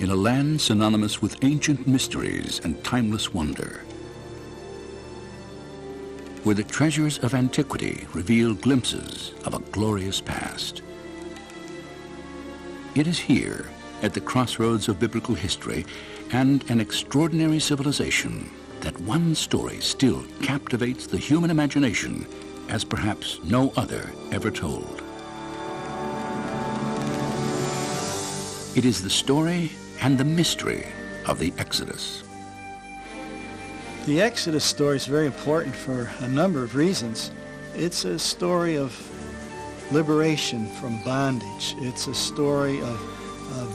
in a land synonymous with ancient mysteries and timeless wonder, where the treasures of antiquity reveal glimpses of a glorious past. It is here, at the crossroads of biblical history and an extraordinary civilization, that one story still captivates the human imagination as perhaps no other ever told. It is the story and the mystery of the Exodus. The Exodus story is very important for a number of reasons. It's a story of liberation from bondage. It's a story of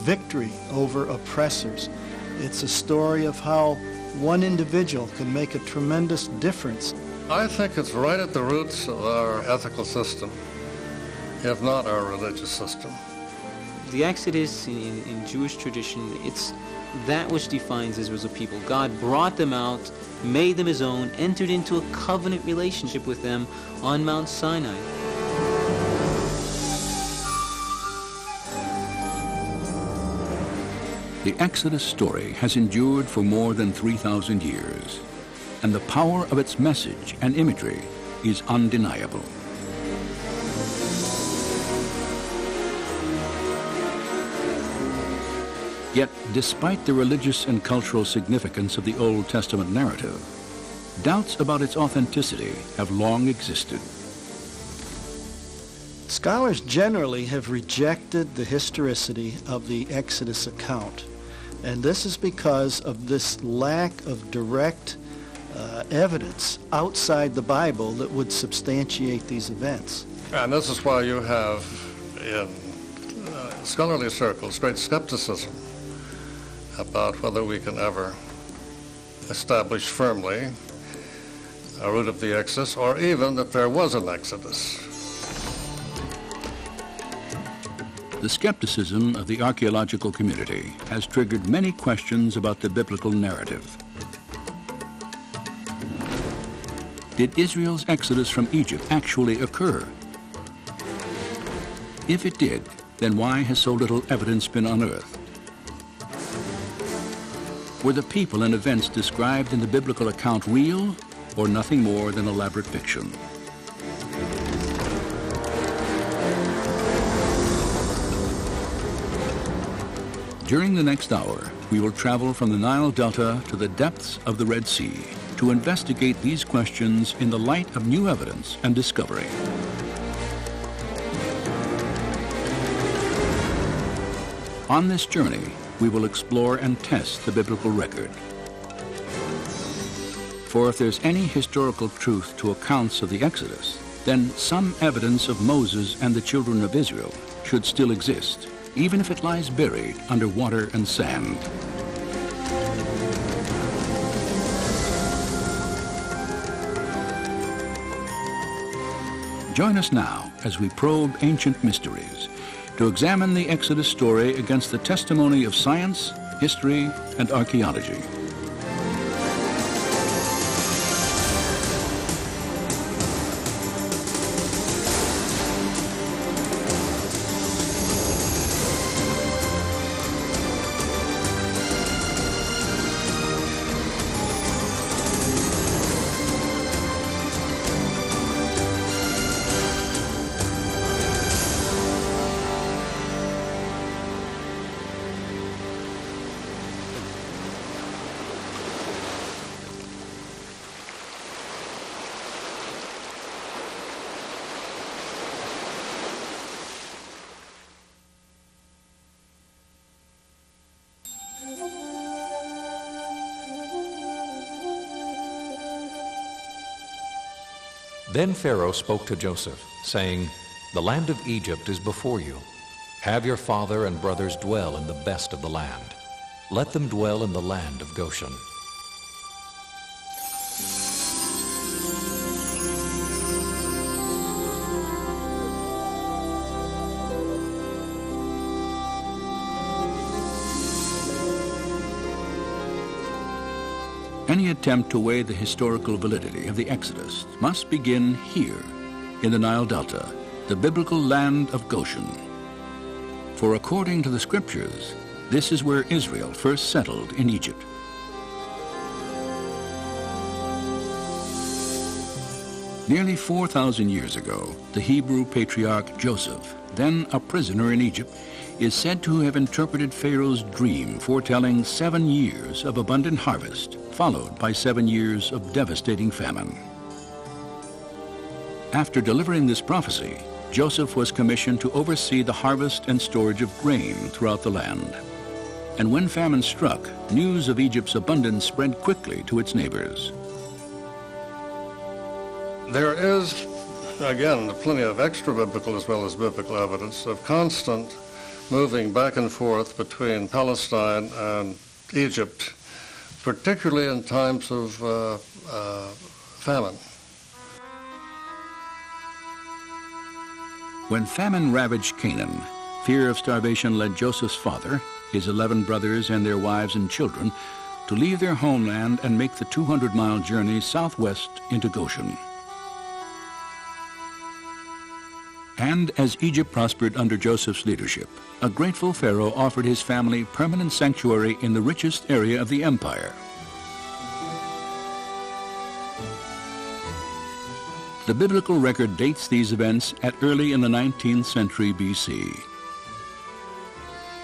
victory over oppressors. It's a story of how one individual can make a tremendous difference. I think it's right at the roots of our ethical system, if not our religious system. The Exodus in Jewish tradition, it's that which defines Israel as a people. God brought them out, made them his own, entered into a covenant relationship with them on Mount Sinai. The Exodus story has endured for more than 3,000 years, and the power of its message and imagery is undeniable. Yet, despite the religious and cultural significance of the Old Testament narrative, doubts about its authenticity have long existed. Scholars generally have rejected the historicity of the Exodus account, and this is because of this lack of direct evidence outside the Bible that would substantiate these events. And this is why you have, in scholarly circles, great skepticism about whether we can ever establish firmly a root of the Exodus, or even that there was an Exodus. The skepticism of the archaeological community has triggered many questions about the biblical narrative. Did Israel's exodus from Egypt actually occur? If it did, then why has so little evidence been unearthed? Were the people and events described in the biblical account real, or nothing more than elaborate fiction? During the next hour, we will travel from the Nile Delta to the depths of the Red Sea to investigate these questions in the light of new evidence and discovery. On this journey, we will explore and test the biblical record. For if there's any historical truth to accounts of the Exodus, then some evidence of Moses and the children of Israel should still exist, even if it lies buried under water and sand. Join us now as we probe ancient mysteries to examine the Exodus story against the testimony of science, history, and archaeology. Then Pharaoh spoke to Joseph, saying, "The land of Egypt is before you. Have your father and brothers dwell in the best of the land. Let them dwell in the land of Goshen." Any attempt to weigh the historical validity of the Exodus must begin here, in the Nile Delta, the biblical land of Goshen. For according to the scriptures, This is where Israel first settled in Egypt. Nearly 4,000 years ago, the Hebrew patriarch Joseph, then a prisoner in Egypt, is said to have interpreted Pharaoh's dream foretelling 7 years of abundant harvest, followed by 7 years of devastating famine. After delivering this prophecy, Joseph was commissioned to oversee the harvest and storage of grain throughout the land. And when famine struck, news of Egypt's abundance spread quickly to its neighbors. There is, again, plenty of extra-biblical as well as biblical evidence of constant moving back and forth between Palestine and Egypt, particularly in times of famine. When famine ravaged Canaan, fear of starvation led Joseph's father, his 11 brothers and their wives and children to leave their homeland and make the 200-mile journey southwest into Goshen. And as Egypt prospered under Joseph's leadership, a grateful Pharaoh offered his family permanent sanctuary in the richest area of the empire. The biblical record dates these events at early in the 19th century BC.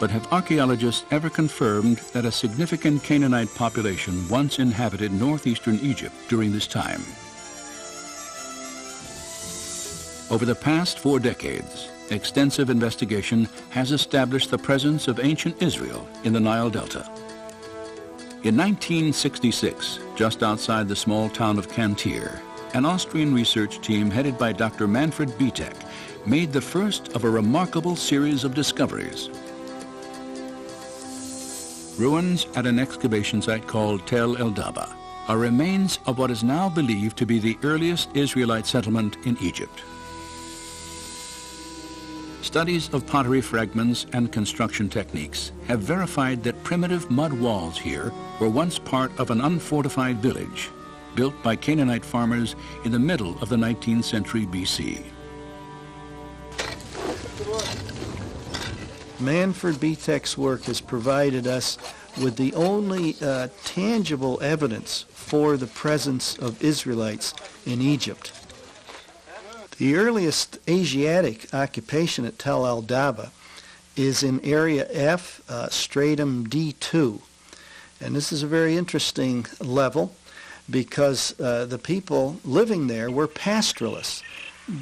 But have archaeologists ever confirmed that a significant Canaanite population once inhabited northeastern Egypt during this time? Over the past 4 decades, extensive investigation has established the presence of ancient Israel in the Nile Delta. In 1966, just outside the small town of Cantir, an Austrian research team headed by Dr. Manfred Bietek made the first of a remarkable series of discoveries. Ruins at an excavation site called Tel El Daba are remains of what is now believed to be the earliest Israelite settlement in Egypt. Studies of pottery fragments and construction techniques have verified that primitive mud walls here were once part of an unfortified village built by Canaanite farmers in the middle of the 19th century BC. Manfred Bietek's work has provided us with the only tangible evidence for the presence of Israelites in Egypt. The earliest Asiatic occupation at Tel El Daba is in Area F, Stratum D2. And this is a very interesting level because the people living there were pastoralists,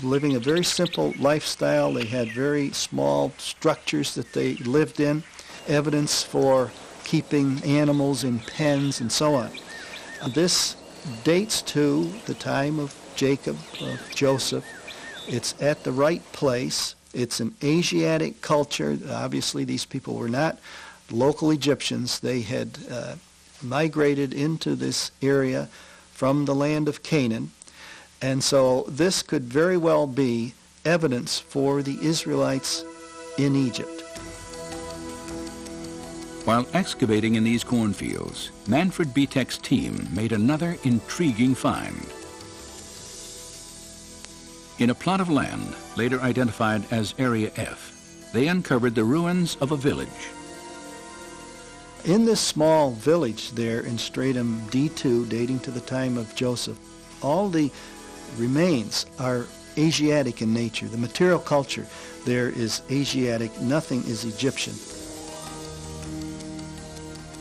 living a very simple lifestyle. They had very small structures that they lived in, evidence for keeping animals in pens and so on. This dates to the time of Jacob, of Joseph. It's at the right place. It's an Asiatic culture. Obviously, these people were not local Egyptians. They had migrated into this area from the land of Canaan. And so this could very well be evidence for the Israelites in Egypt. While excavating in these cornfields, Manfred Bietek's team made another intriguing find. In a plot of land, later identified as Area F, they uncovered the ruins of a village. In this small village there in Stratum D2, dating to the time of Joseph, all the remains are Asiatic in nature. The material culture there is Asiatic. Nothing is Egyptian.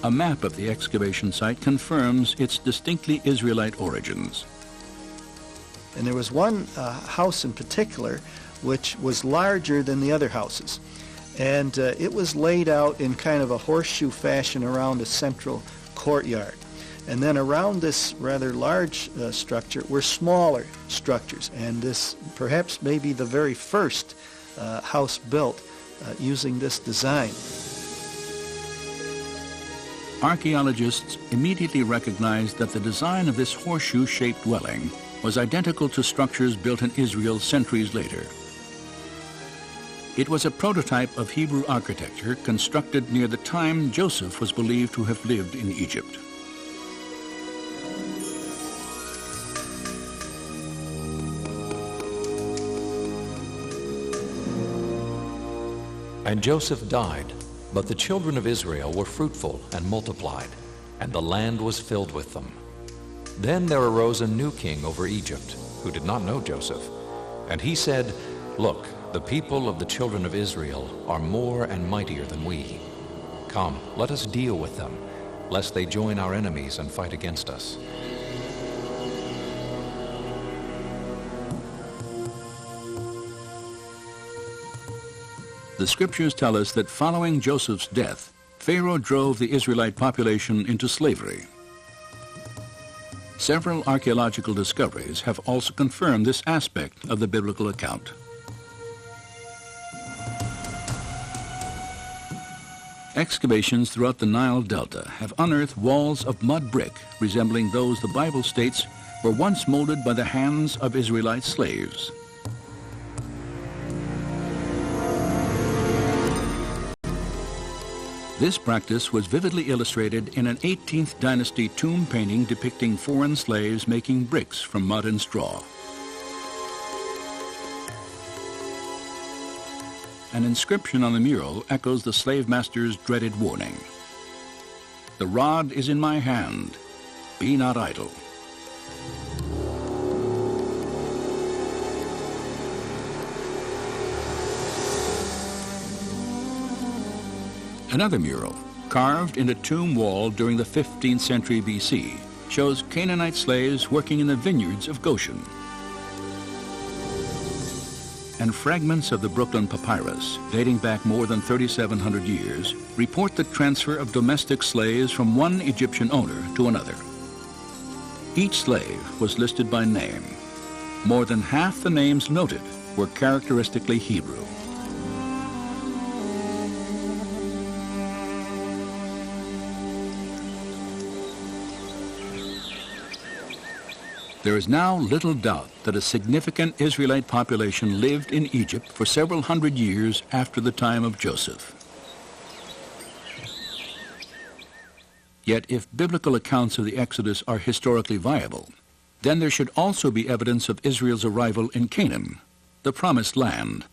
A map of the excavation site confirms its distinctly Israelite origins. And there was one house in particular which was larger than the other houses. And it was laid out in kind of a horseshoe fashion around a central courtyard. And then around this rather large structure were smaller structures. And this perhaps may be the very first house built using this design. Archaeologists immediately recognized that the design of this horseshoe-shaped dwelling was identical to structures built in Israel centuries later. It was a prototype of Hebrew architecture constructed near the time Joseph was believed to have lived in Egypt. And Joseph died, But the children of Israel were fruitful and multiplied, and the land was filled with them. Then there arose a new king over Egypt, who did not know Joseph. And he said, "Look, the people of the children of Israel are more and mightier than we. Come, let us deal with them, lest they join our enemies and fight against us." The scriptures tell us that following Joseph's death, Pharaoh drove the Israelite population into slavery. Several archaeological discoveries have also confirmed this aspect of the biblical account. Excavations throughout the Nile Delta have unearthed walls of mud brick resembling those the Bible states were once molded by the hands of Israelite slaves. This practice was vividly illustrated in an 18th dynasty tomb painting depicting foreign slaves making bricks from mud and straw. An inscription on the mural echoes the slave master's dreaded warning. "The rod is in my hand. Be not idle." Another mural, carved in a tomb wall during the 15th century BC, shows Canaanite slaves working in the vineyards of Goshen. And fragments of the Brooklyn Papyrus, dating back more than 3,700 years, report the transfer of domestic slaves from one Egyptian owner to another. Each slave was listed by name. More than half the names noted were characteristically Hebrew. There is now little doubt that a significant Israelite population lived in Egypt for several hundred years after the time of Joseph. Yet if biblical accounts of the Exodus are historically viable, then there should also be evidence of Israel's arrival in Canaan, the Promised Land,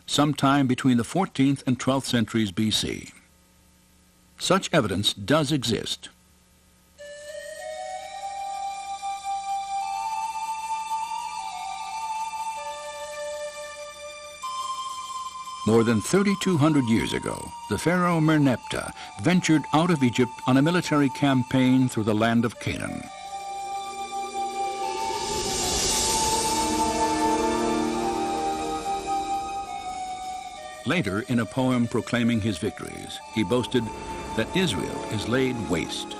sometime between the 14th and 12th centuries BC. Such evidence does exist. More than 3,200 years ago, the pharaoh Merneptah ventured out of Egypt on a military campaign through the land of Canaan. Later, in a poem proclaiming his victories, he boasted that Israel is laid waste.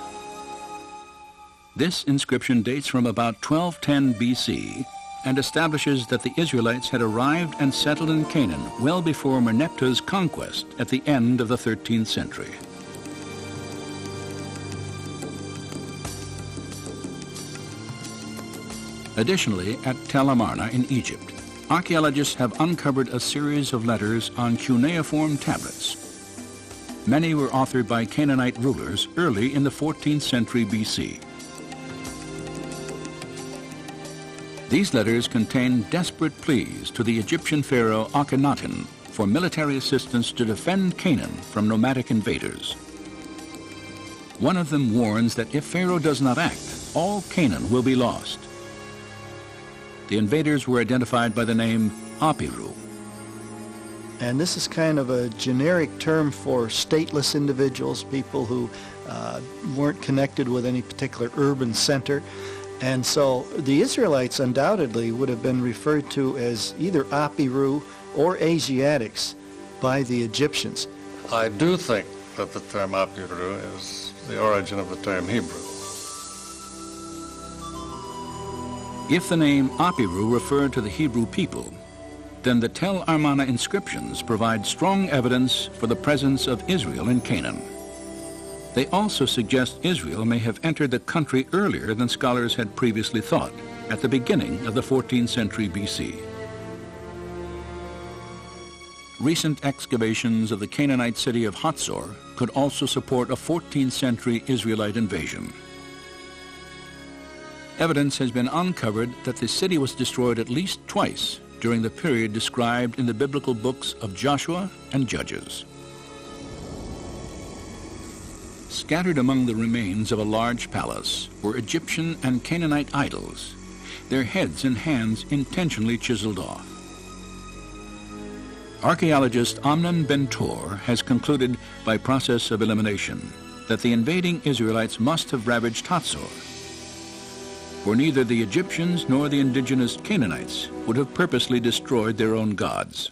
This inscription dates from about 1210 BC and establishes that the Israelites had arrived and settled in Canaan well before Merneptah's conquest at the end of the 13th century. Additionally, at Tel Amarna in Egypt, archaeologists have uncovered a series of letters on cuneiform tablets. Many were authored by Canaanite rulers early in the 14th century BC. These letters contain desperate pleas to the Egyptian pharaoh Akhenaten for military assistance to defend Canaan from nomadic invaders. One of them warns that if Pharaoh does not act, all Canaan will be lost. The invaders were identified by the name Apiru. And this is kind of a generic term for stateless individuals, people who weren't connected with any particular urban center. And so the Israelites undoubtedly would have been referred to as either Apiru or Asiatics by the Egyptians. I do think that the term Apiru is the origin of the term Hebrew. If the name Apiru referred to the Hebrew people, then the Tel Amarna inscriptions provide strong evidence for the presence of Israel in Canaan. They also suggest Israel may have entered the country earlier than scholars had previously thought, at the beginning of the 14th century BC. Recent excavations of the Canaanite city of Hatzor could also support a 14th century Israelite invasion. Evidence has been uncovered that the city was destroyed at least twice during the period described in the biblical books of Joshua and Judges. Scattered among the remains of a large palace were Egyptian and Canaanite idols, their heads and hands intentionally chiseled off. Archaeologist Amnon Ben-Tor has concluded by process of elimination that the invading Israelites must have ravaged Hatzor, for neither the Egyptians nor the indigenous Canaanites would have purposely destroyed their own gods.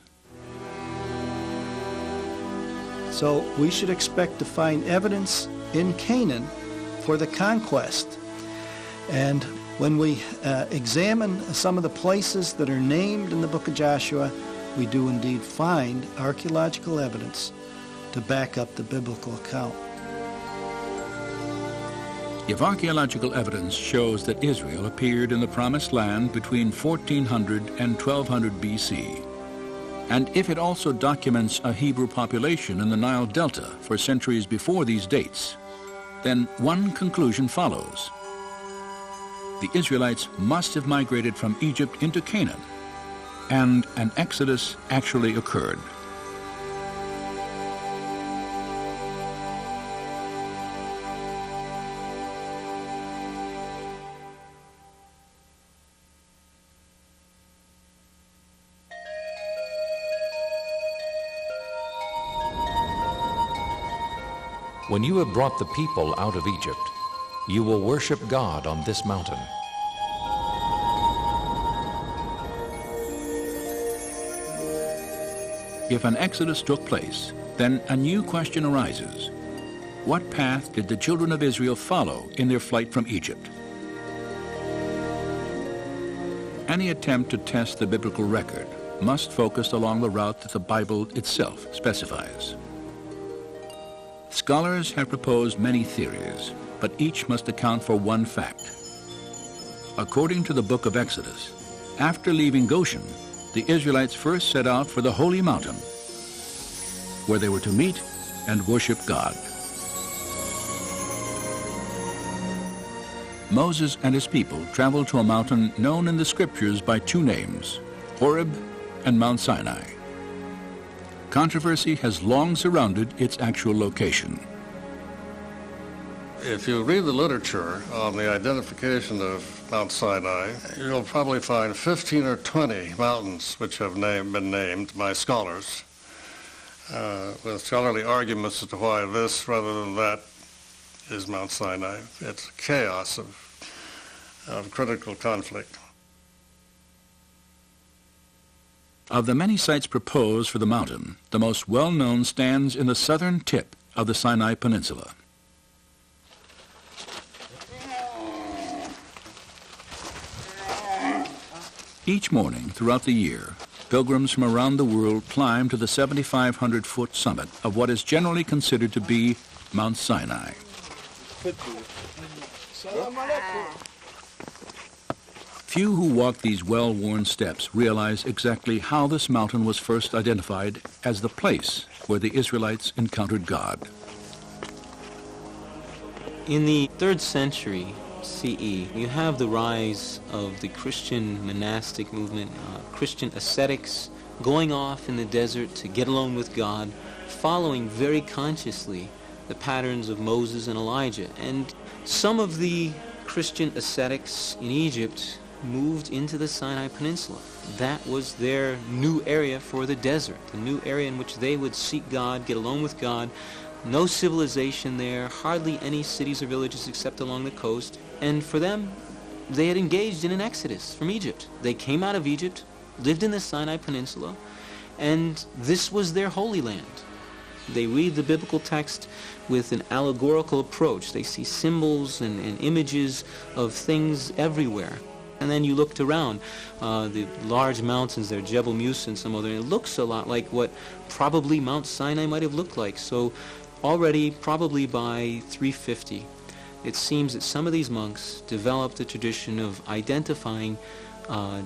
So we should expect to find evidence in Canaan for the conquest. And when we examine some of the places that are named in the book of Joshua, we do indeed find archaeological evidence to back up the biblical account. If archaeological evidence shows that Israel appeared in the Promised Land between 1400 and 1200 BC, and if it also documents a Hebrew population in the Nile Delta for centuries before these dates, then one conclusion follows. The Israelites must have migrated from Egypt into Canaan, and an exodus actually occurred. When you have brought the people out of Egypt, you will worship God on this mountain. If an exodus took place, then a new question arises. What path did the children of Israel follow in their flight from Egypt? Any attempt to test the biblical record must focus along the route that the Bible itself specifies. Scholars have proposed many theories, but each must account for one fact. According to the book of Exodus, after leaving Goshen, the Israelites first set out for the holy mountain, where they were to meet and worship God. Moses and his people traveled to a mountain known in the scriptures by two names, Horeb and Mount Sinai. Controversy has long surrounded its actual location. If you read the literature on the identification of Mount Sinai, you'll probably find 15 or 20 mountains which have been named by scholars, with scholarly arguments as to why this rather than that is Mount Sinai. It's chaos of critical conflict. Of the many sites proposed for the mountain, the most well-known stands in the southern tip of the Sinai Peninsula. Each morning throughout the year, pilgrims from around the world climb to the 7,500-foot summit of what is generally considered to be Mount Sinai. Few who walk these well-worn steps realize exactly how this mountain was first identified as the place where the Israelites encountered God. In the 3rd century CE, you have the rise of the Christian monastic movement, Christian ascetics going off in the desert to get alone with God, following very consciously the patterns of Moses and Elijah. And some of the Christian ascetics in Egypt moved into the Sinai Peninsula. That was their new area for the desert, the new area in which they would seek God, get alone with God. No civilization there, hardly any cities or villages except along the coast. And for them, they had engaged in an exodus from Egypt. They came out of Egypt, lived in the Sinai Peninsula, and this was their holy land. They read the biblical text with an allegorical approach. They see symbols and images of things everywhere. And then you looked around, the large mountains there, Jebel Musa and some other, and it looks a lot like what probably Mount Sinai might have looked like. So already, probably by 350, it seems that some of these monks developed a tradition of identifying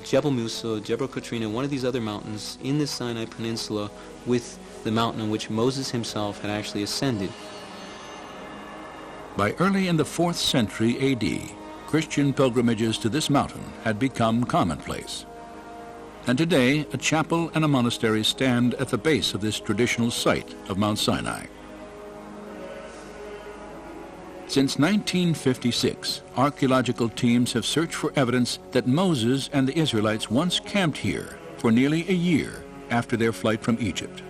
Jebel Musa, Jebel Katrina, one of these other mountains in the Sinai Peninsula with the mountain on which Moses himself had actually ascended. By early in the 4th century AD, Christian pilgrimages to this mountain had become commonplace. And today, a chapel and a monastery stand at the base of this traditional site of Mount Sinai. Since 1956, archaeological teams have searched for evidence that Moses and the Israelites once camped here for nearly a year after their flight from Egypt.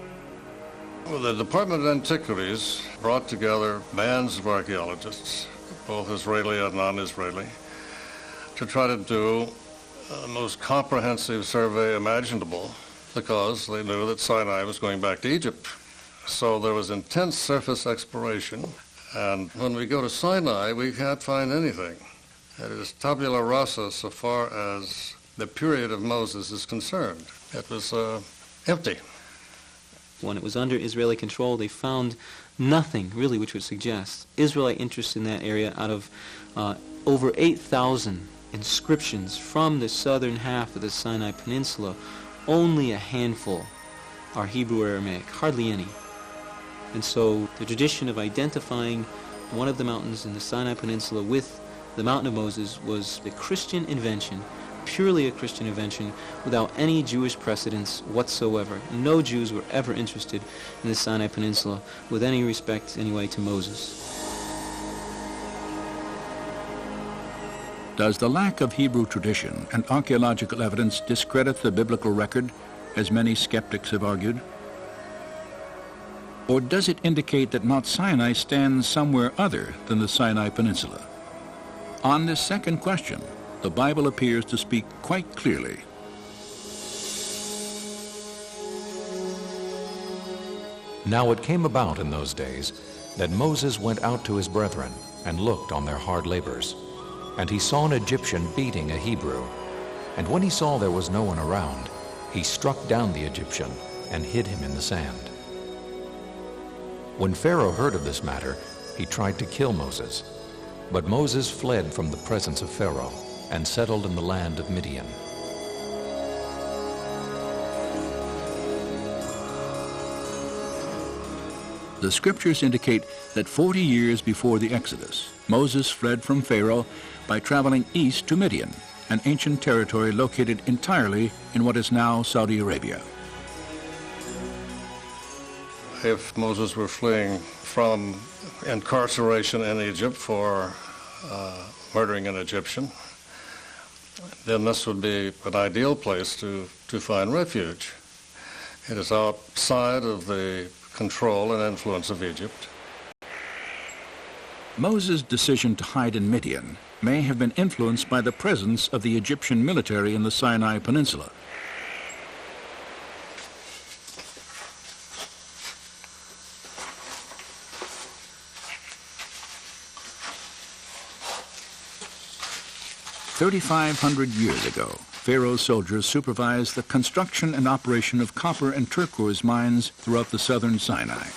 Well, the Department of Antiquities brought together bands of archaeologists, both Israeli and non-Israeli, to try to do the most comprehensive survey imaginable, because they knew that Sinai was going back to Egypt. So there was intense surface exploration, and when we go to Sinai, we can't find anything. It is tabula rasa so far as the period of Moses is concerned. It was empty. When it was under Israeli control, they found nothing really which would suggest Israelite interest in that area. Out of over 8,000 inscriptions from the southern half of the Sinai Peninsula, only a handful are Hebrew or Aramaic, hardly any. And so the tradition of identifying one of the mountains in the Sinai Peninsula with the Mountain of Moses was a Christian invention, purely a Christian invention, without any Jewish precedence whatsoever. No Jews were ever interested in the Sinai Peninsula with any respect, anyway, to Moses. Does the lack of Hebrew tradition and archaeological evidence discredit the biblical record, as many skeptics have argued? Or does it indicate that Mount Sinai stands somewhere other than the Sinai Peninsula? On this second question, the Bible appears to speak quite clearly. Now it came about in those days that Moses went out to his brethren and looked on their hard labors. And he saw an Egyptian beating a Hebrew. And when he saw there was no one around, he struck down the Egyptian and hid him in the sand. When Pharaoh heard of this matter, he tried to kill Moses. But Moses fled from the presence of Pharaoh and settled in the land of Midian. The scriptures indicate that 40 years before the Exodus, Moses fled from Pharaoh by traveling east to Midian, an ancient territory located entirely in what is now Saudi Arabia. If Moses were fleeing from incarceration in Egypt for murdering an Egyptian, then this would be an ideal place to find refuge. It is outside of the control and influence of Egypt. Moses' decision to hide in Midian may have been influenced by the presence of the Egyptian military in the Sinai Peninsula. "3,500 years ago, Pharaoh's soldiers supervised the construction and operation of copper and turquoise mines throughout the southern Sinai.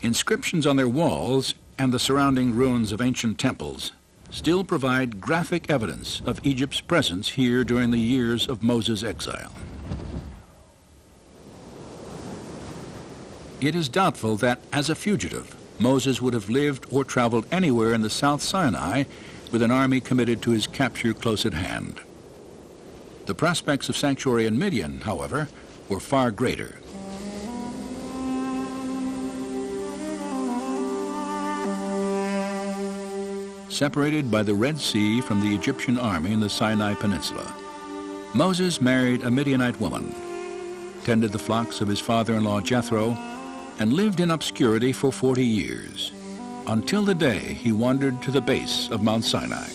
Inscriptions on their walls and the surrounding ruins of ancient temples still provide graphic evidence of Egypt's presence here during the years of Moses' exile. It is doubtful that, as a fugitive, Moses would have lived or traveled anywhere in the South Sinai with an army committed to his capture close at hand. The prospects of sanctuary in Midian, however, were far greater. Separated by the Red Sea from the Egyptian army in the Sinai Peninsula, Moses married a Midianite woman, tended the flocks of his father-in-law Jethro, and lived in obscurity for 40 years, until the day he wandered to the base of Mount Sinai.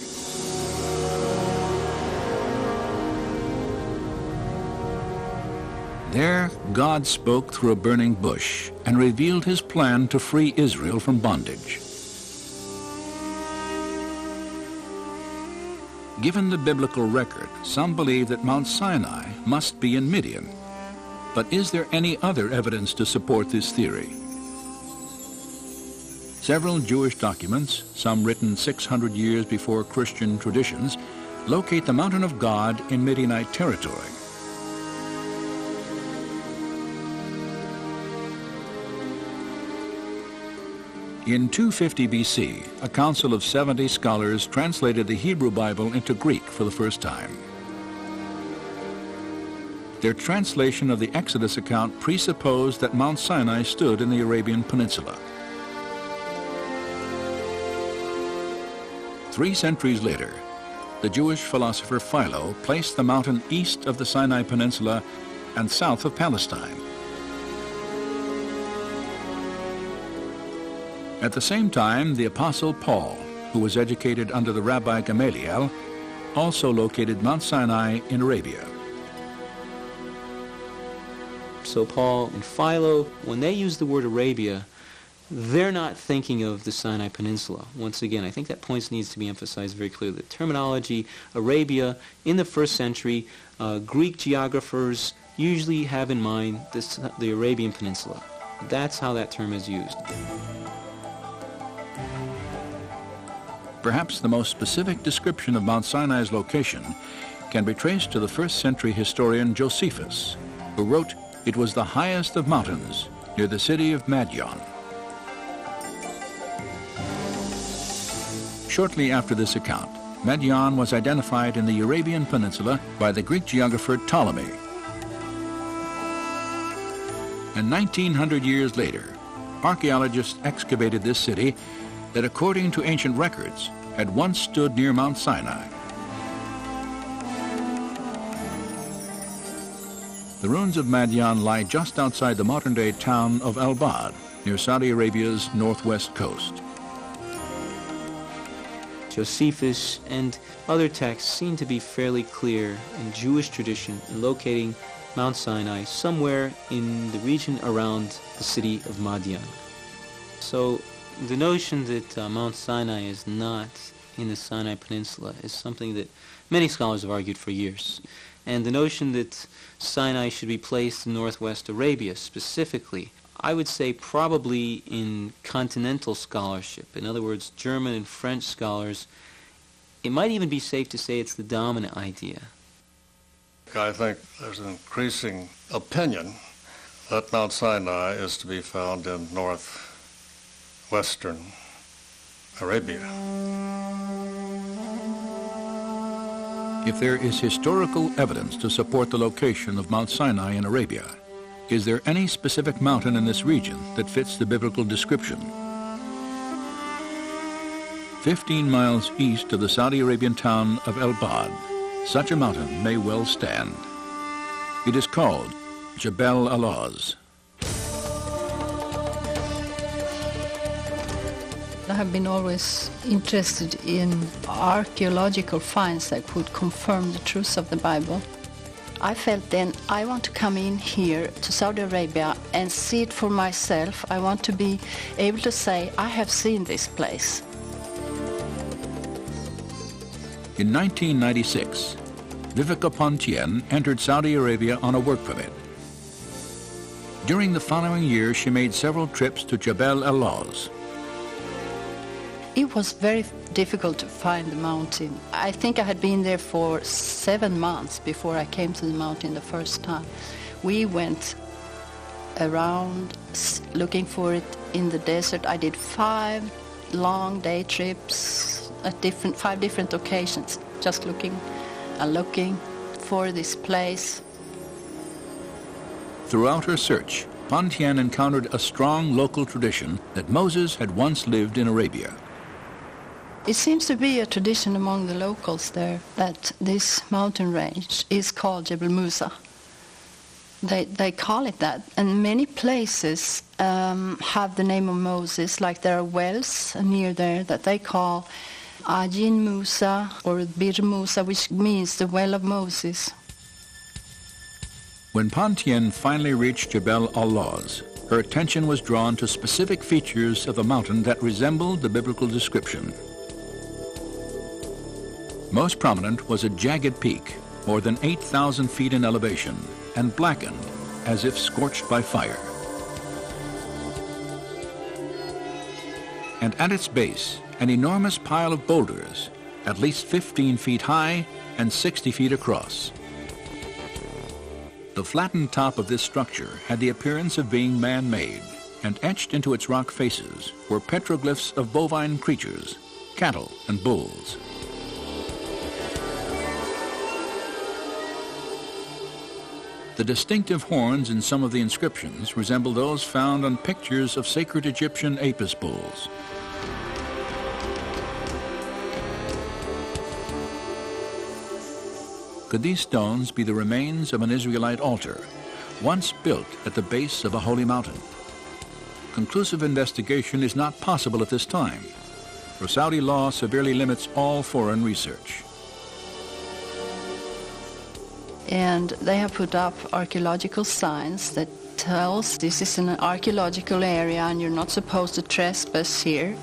There, God spoke through a burning bush and revealed his plan to free Israel from bondage. Given the biblical record, some believe that Mount Sinai must be in Midian. But is there any other evidence to support this theory? Several Jewish documents, some written 600 years before Christian traditions, locate the Mountain of God in Midianite territory. In 250 BC, a council of 70 scholars translated the Hebrew Bible into Greek for the first time. their translation of the Exodus account presupposed that Mount Sinai stood in the Arabian Peninsula. 3 centuries later, the Jewish philosopher Philo placed the mountain east of the Sinai Peninsula and south of Palestine. At the same time, the Apostle Paul, who was educated under the Rabbi Gamaliel, also located Mount Sinai in Arabia. So Paul and Philo, when they use the word Arabia, they're not thinking of the Sinai Peninsula. Once again, I think that point needs to be emphasized very clearly. The terminology, Arabia, in the first century, Greek geographers usually have in mind the Arabian Peninsula. That's how that term is used. Perhaps the most specific description of Mount Sinai's location can be traced to the first century historian Josephus, who wrote, "It was the highest of mountains, near the city of Madian." Shortly after this account, Madian was identified in the Arabian Peninsula by the Greek geographer Ptolemy. And 1900 years later, archaeologists excavated this city that, according to ancient records, had once stood near Mount Sinai. The ruins of Madian lie just outside the modern-day town of Al-Bad, near Saudi Arabia's northwest coast. Josephus and other texts seem to be fairly clear in Jewish tradition in locating Mount Sinai somewhere in the region around the city of Madian. So the notion that Mount Sinai is not in the Sinai Peninsula is something that many scholars have argued for years. And the notion that Sinai should be placed in northwest Arabia specifically, I would say probably in continental scholarship, in other words, German and French scholars, it might even be safe to say it's the dominant idea. I think there's an increasing opinion that Mount Sinai is to be found in northwestern Arabia. If there is historical evidence to support the location of Mount Sinai in Arabia, is there any specific mountain in this region that fits the biblical description? 15 miles east of the Saudi Arabian town of El-Bad, such a mountain may well stand. It is called Jebel Alaz. I have been always interested in archaeological finds that could confirm the truth of the Bible. I felt then I want to come in here to Saudi Arabia and see it for myself. I want to be able to say, I have seen this place. In 1996, Vivica Pontien entered Saudi Arabia on a work permit. During the following year, she made several trips to Jebel Alaz. It was very difficult to find the mountain. I think I had been there for 7 months before I came to the mountain the first time. We went around looking for it in the desert. I did 5 long day trips at 5 different occasions, just looking and looking for this place. Throughout her search, Pontien encountered a strong local tradition that Moses had once lived in Arabia. It seems to be a tradition among the locals there that this mountain range is called Jebel Musa. They call it that, and many places have the name of Moses, like there are wells near there that they call Ajin Musa or Bir Musa, which means the well of Moses. When Pontien finally reached Jebel Alaz, her attention was drawn to specific features of the mountain that resembled the biblical description. Most prominent was a jagged peak, more than 8,000 feet in elevation, and blackened as if scorched by fire. And at its base, an enormous pile of boulders, at least 15 feet high and 60 feet across. The flattened top of this structure had the appearance of being man-made, and etched into its rock faces were petroglyphs of bovine creatures, cattle and bulls. The The distinctive horns in some of the inscriptions resemble those found on pictures of sacred Egyptian Apis bulls. Could these stones be the remains of an Israelite altar, once built at the base of a holy mountain? Conclusive investigation is not possible at this time, for Saudi law severely limits all foreign research. And they have put up archaeological signs that tells this is an archaeological area and you're not supposed to trespass here.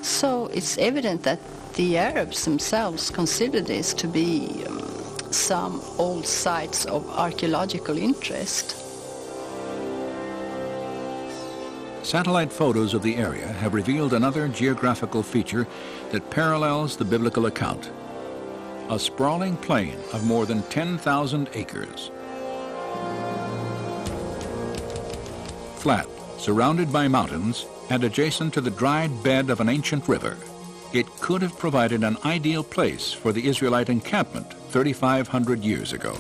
So it's evident that the Arabs themselves consider this to be some old sites of archaeological interest. Satellite photos of the area have revealed another geographical feature that parallels the biblical account: a sprawling plain of more than 10,000 acres. Flat, surrounded by mountains, and adjacent to the dried bed of an ancient river, it could have provided an ideal place for the Israelite encampment 3,500 years ago.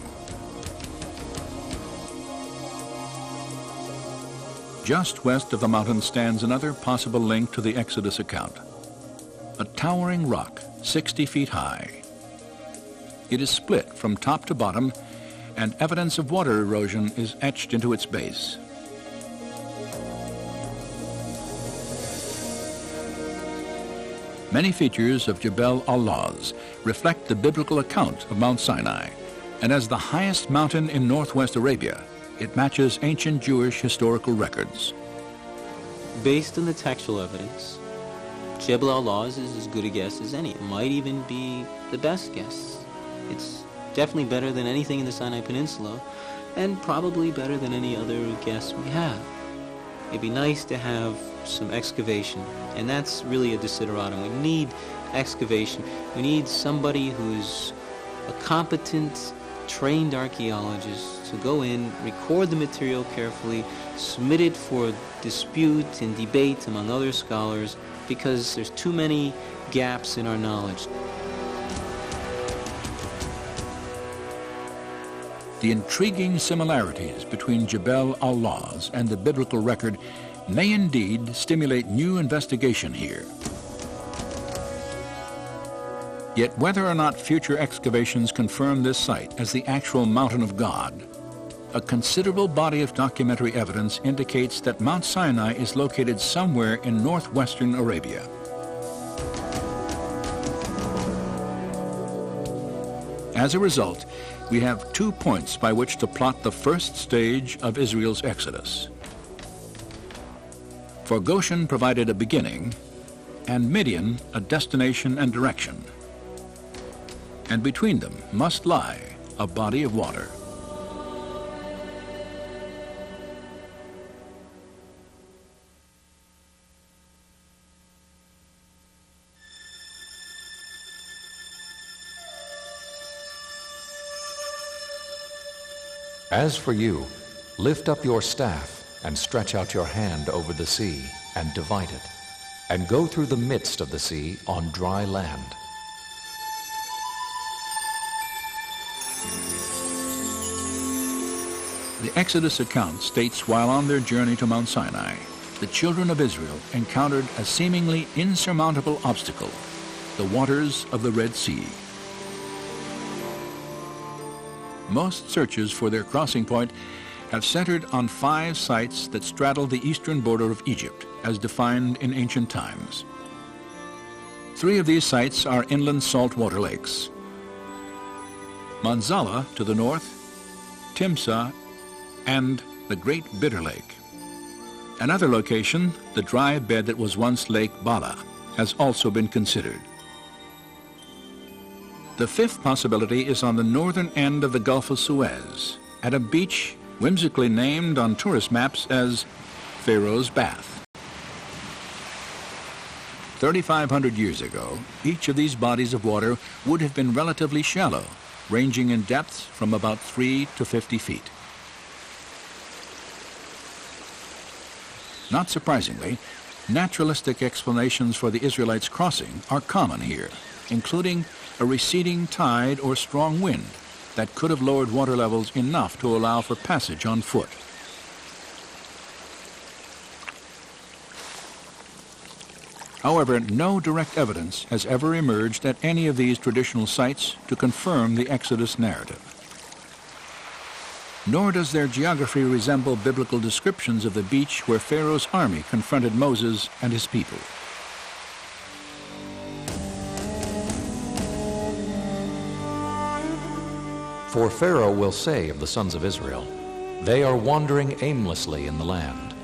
Just west of the mountain stands another possible link to the Exodus account: a towering rock 60 feet high. It is split from top to bottom, and evidence of water erosion is etched into its base. Many features of Jebel al-Lawz reflect the biblical account of Mount Sinai, and as the highest mountain in northwest Arabia, it matches ancient Jewish historical records. Based on the textual evidence, Jebel al-Lawz is as good a guess as any. It might even be the best guess. It's definitely better than anything in the Sinai Peninsula, and probably better than any other guess we have. It'd be nice to have some excavation, and that's really a desideratum. We need excavation. We need somebody who's a competent, trained archaeologist to go in, record the material carefully, submit it for dispute and debate among other scholars, because there's too many gaps in our knowledge. The intriguing similarities between Jebel al-Lawz and the biblical record may indeed stimulate new investigation here. Yet whether or not future excavations confirm this site as the actual mountain of God, a considerable body of documentary evidence indicates that Mount Sinai is located somewhere in northwestern Arabia. As a result, we have 2 points by which to plot the first stage of Israel's Exodus. For Goshen provided a beginning, and Midian a destination and direction. And between them must lie a body of water. As for you, lift up your staff and stretch out your hand over the sea and divide it, and go through the midst of the sea on dry land. The Exodus account states while on their journey to Mount Sinai, the children of Israel encountered a seemingly insurmountable obstacle: the waters of the Red Sea. Most searches for their crossing point have centered on 5 sites that straddle the eastern border of Egypt, as defined in ancient times. 3 of these sites are inland saltwater lakes: Manzala to the north, Timsah, and the Great Bitter Lake. Another location, the dry bed that was once Lake Bala, has also been considered. The 5th possibility is on the northern end of the Gulf of Suez, at a beach whimsically named on tourist maps as Pharaoh's Bath. 3,500 years ago, each of these bodies of water would have been relatively shallow, ranging in depths from about 3 to 50 feet. Not surprisingly, naturalistic explanations for the Israelites' crossing are common here, including a receding tide or strong wind, that could have lowered water levels enough to allow for passage on foot. However, no direct evidence has ever emerged at any of these traditional sites to confirm the Exodus narrative. Nor does their geography resemble biblical descriptions of the beach where Pharaoh's army confronted Moses and his people. For Pharaoh will say of the sons of Israel, "They are wandering aimlessly in the land.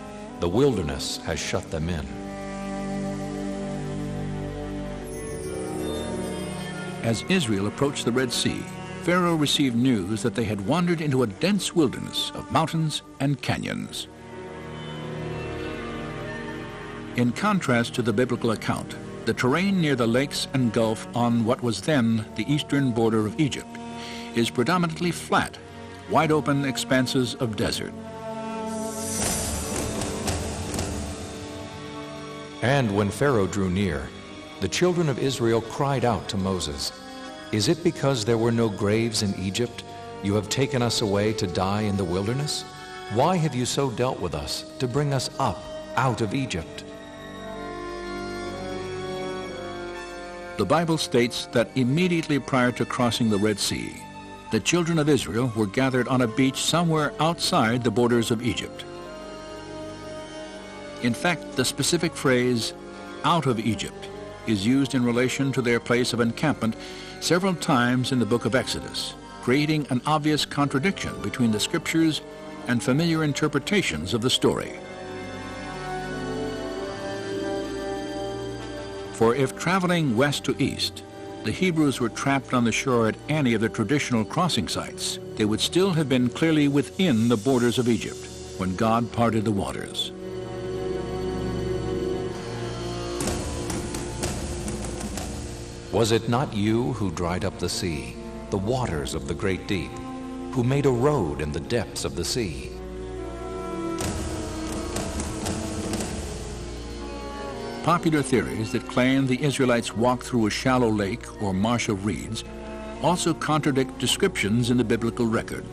The wilderness has shut them in." As Israel approached the Red Sea, Pharaoh received news that they had wandered into a dense wilderness of mountains and canyons. In contrast to the biblical account, the terrain near the lakes and gulf on what was then the eastern border of Egypt is predominantly flat, wide-open expanses of desert. And when Pharaoh drew near, the children of Israel cried out to Moses, "Is it because there were no graves in Egypt you have taken us away to die in the wilderness? Why have you so dealt with us to bring us up out of Egypt?" The Bible states that immediately prior to crossing the Red Sea, the children of Israel were gathered on a beach somewhere outside the borders of Egypt. In fact, the specific phrase, "out of Egypt," is used in relation to their place of encampment several times in the book of Exodus, creating an obvious contradiction between the scriptures and familiar interpretations of the story. For if traveling west to east, the Hebrews were trapped on the shore at any of the traditional crossing sites, they would still have been clearly within the borders of Egypt when God parted the waters. Was it not you who dried up the sea, the waters of the great deep, who made a road in the depths of the sea? Popular theories that claim the Israelites walked through a shallow lake or marsh of reeds also contradict descriptions in the biblical record.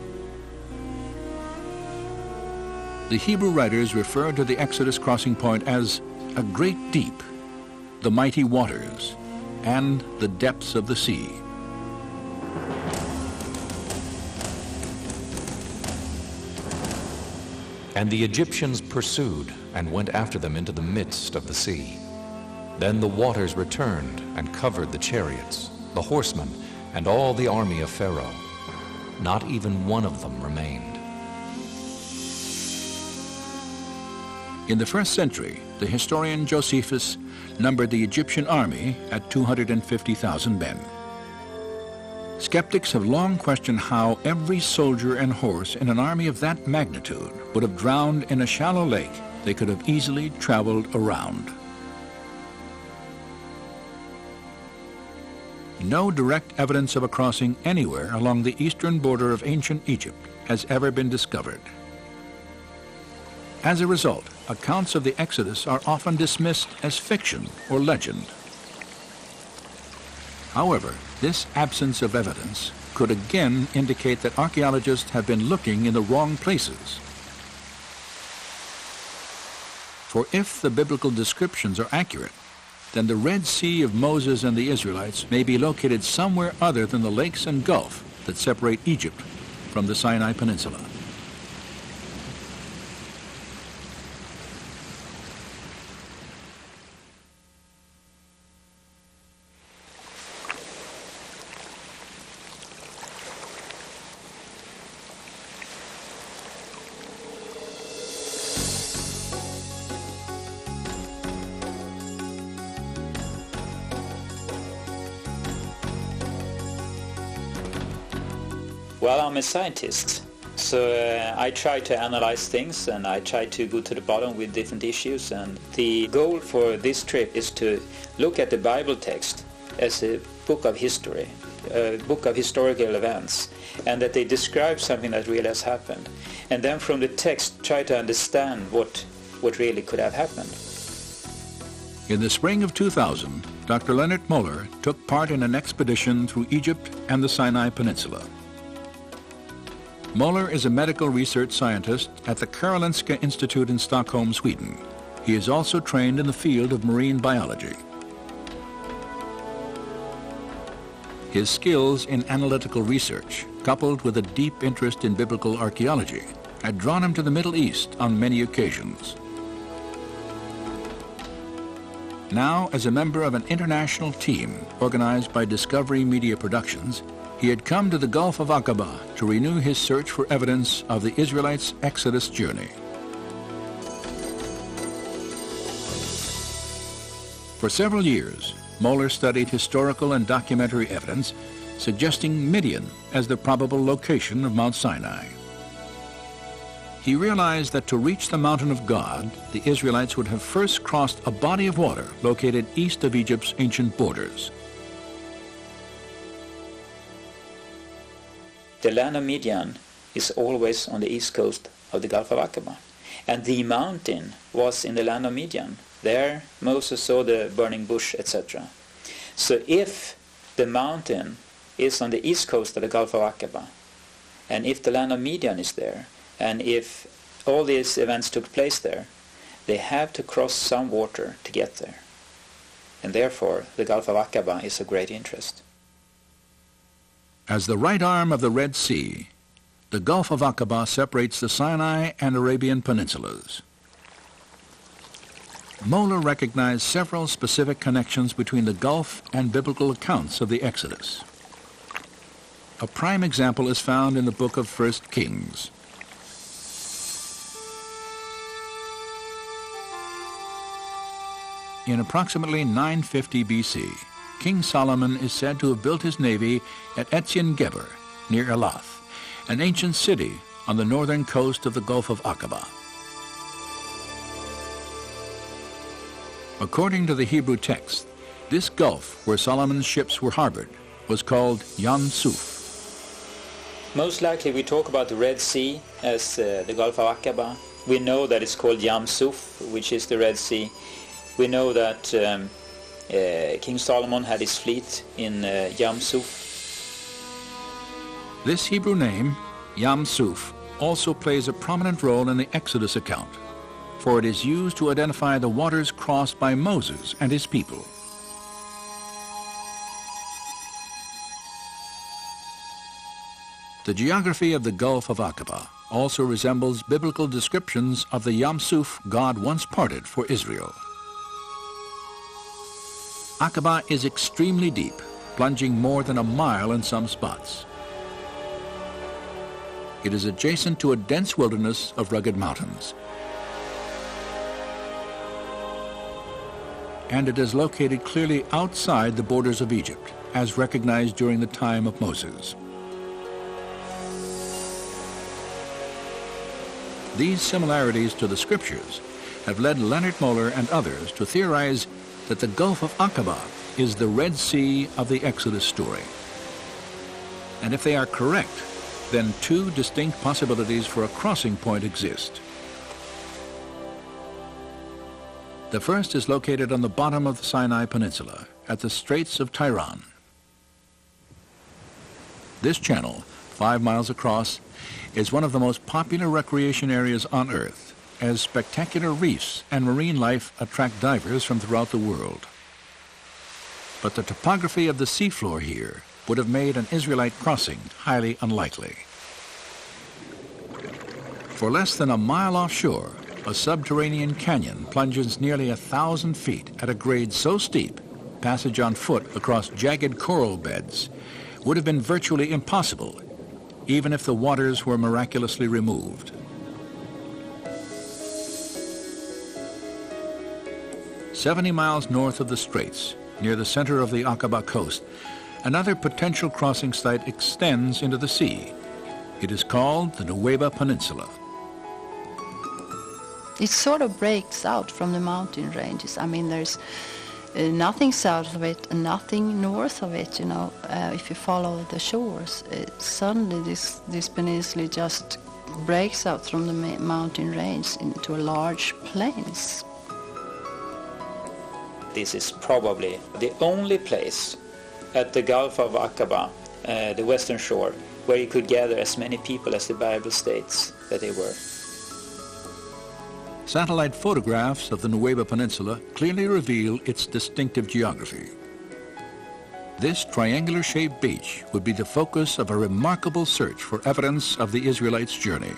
The Hebrew writers refer to the Exodus crossing point as a great deep, the mighty waters, and the depths of the sea. And the Egyptians pursued and went after them into the midst of the sea. Then the waters returned and covered the chariots, the horsemen, and all the army of Pharaoh. Not even one of them remained. In the first century, the historian Josephus numbered the Egyptian army at 250,000 men. Skeptics have long questioned how every soldier and horse in an army of that magnitude would have drowned in a shallow lake they could have easily traveled around. No direct evidence of a crossing anywhere along the eastern border of ancient Egypt has ever been discovered. As a result, accounts of the Exodus are often dismissed as fiction or legend. However, this absence of evidence could again indicate that archaeologists have been looking in the wrong places. For if the biblical descriptions are accurate, then the Red Sea of Moses and the Israelites may be located somewhere other than the lakes and gulf that separate Egypt from the Sinai Peninsula. Well, I'm a scientist, so I try to analyze things and I try to go to the bottom with different issues, and the goal for this trip is to look at the Bible text as a book of history, a book of historical events, and that they describe something that really has happened, and then from the text try to understand what really could have happened. In the spring of 2000, Dr. Leonard Moeller took part in an expedition through Egypt and the Sinai Peninsula. Möller is a medical research scientist at the Karolinska Institute in Stockholm, Sweden. He is also trained in the field of marine biology. His skills in analytical research, coupled with a deep interest in biblical archaeology, had drawn him to the Middle East on many occasions. Now, as a member of an international team organized by Discovery Media Productions, he had come to the Gulf of Aqaba to renew his search for evidence of the Israelites' Exodus journey. For several years, Möller studied historical and documentary evidence suggesting Midian as the probable location of Mount Sinai. He realized that to reach the mountain of God, the Israelites would have first crossed a body of water located east of Egypt's ancient borders. The land of Midian is always on the east coast of the Gulf of Aqaba, and the mountain was in the land of Midian. There Moses saw the burning bush, etc. So if the mountain is on the east coast of the Gulf of Aqaba, and if the land of Midian is there, and if all these events took place there, they have to cross some water to get there. And therefore the Gulf of Aqaba is of great interest. As the right arm of the Red Sea, the Gulf of Aqaba separates the Sinai and Arabian peninsulas. Möller recognized several specific connections between the Gulf and biblical accounts of the Exodus. A prime example is found in the book of 1 Kings. In approximately 950 BC, King Solomon is said to have built his navy at Etzion-Geber, near Elath, an ancient city on the northern coast of the Gulf of Aqaba. According to the Hebrew text, this gulf where Solomon's ships were harbored was called Yam Suf. Most likely we talk about the Red Sea as the Gulf of Aqaba. We know that it's called Yam Suf, which is the Red Sea. We know that King Solomon had his fleet in Yam Suf. This Hebrew name, Yam Suf, also plays a prominent role in the Exodus account, for it is used to identify the waters crossed by Moses and his people. The geography of the Gulf of Aqaba also resembles biblical descriptions of the Yam Suf God once parted for Israel. Aqaba is extremely deep, plunging more than a mile in some spots. It is adjacent to a dense wilderness of rugged mountains. And it is located clearly outside the borders of Egypt, as recognized during the time of Moses. These similarities to the scriptures have led Leonard Möller and others to theorize that the Gulf of Aqaba is the Red Sea of the Exodus story. And if they are correct, then two distinct possibilities for a crossing point exist. The first is located on the bottom of the Sinai Peninsula, at the Straits of Tiran. This channel, 5 miles across, is one of the most popular recreation areas on Earth, as spectacular reefs and marine life attract divers from throughout the world. But the topography of the seafloor here would have made an Israelite crossing highly unlikely. For less than a mile offshore, a subterranean canyon plunges nearly 1,000 feet at a grade so steep, passage on foot across jagged coral beds would have been virtually impossible, even if the waters were miraculously removed. 70 miles north of the Straits, near the center of the Aqaba coast, another potential crossing site extends into the sea. It is called the Nuweiba Peninsula. It sort of breaks out from the mountain ranges. I mean, there's nothing south of it and nothing north of it, you know. If you follow the shores, suddenly this peninsula just breaks out from the mountain range into a large plains. This is probably the only place at the Gulf of Aqaba, the western shore, where you could gather as many people as the Bible states that they were. Satellite photographs of the Nueva Peninsula clearly reveal its distinctive geography. This triangular-shaped beach would be the focus of a remarkable search for evidence of the Israelites' journey.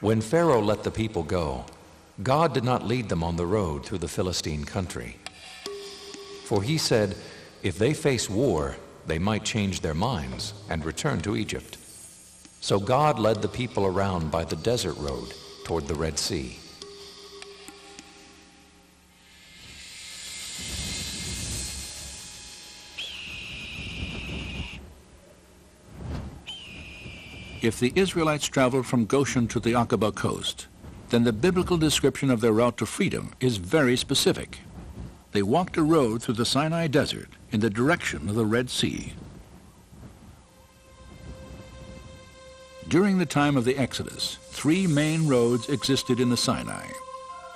When Pharaoh let the people go, God did not lead them on the road through the Philistine country. For he said, if they face war, they might change their minds and return to Egypt. So God led the people around by the desert road toward the Red Sea. If the Israelites traveled from Goshen to the Aqaba coast, then the biblical description of their route to freedom is very specific. They walked a road through the Sinai Desert in the direction of the Red Sea. During the time of the Exodus, 3 main roads existed in the Sinai.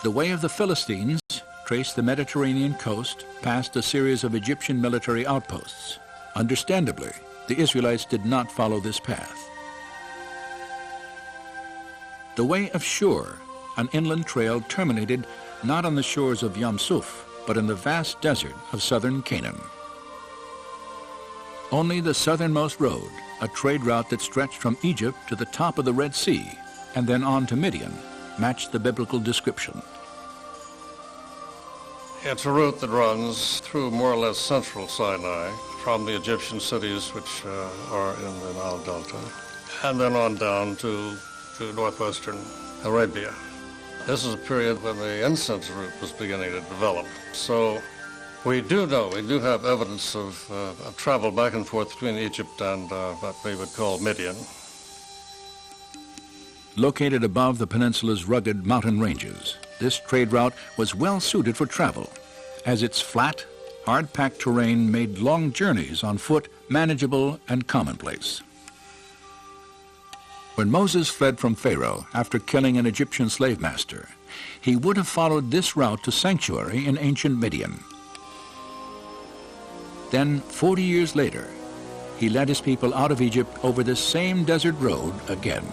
The way of the Philistines traced the Mediterranean coast past a series of Egyptian military outposts. Understandably, the Israelites did not follow this path. The way of Shur, an inland trail, terminated not on the shores of Yam Suf, but in the vast desert of southern Canaan. Only the southernmost road, a trade route that stretched from Egypt to the top of the Red Sea and then on to Midian, matched the biblical description. It's a route that runs through more or less central Sinai from the Egyptian cities which are in the Nile Delta, and then on down to northwestern Arabia. This is a period when the incense route was beginning to develop. So we do have evidence of travel back and forth between Egypt and what we would call Midian. Located above the peninsula's rugged mountain ranges, this trade route was well suited for travel, as its flat, hard-packed terrain made long journeys on foot manageable and commonplace. When Moses fled from Pharaoh after killing an Egyptian slave master, he would have followed this route to sanctuary in ancient Midian. Then, 40 years later, he led his people out of Egypt over this same desert road again.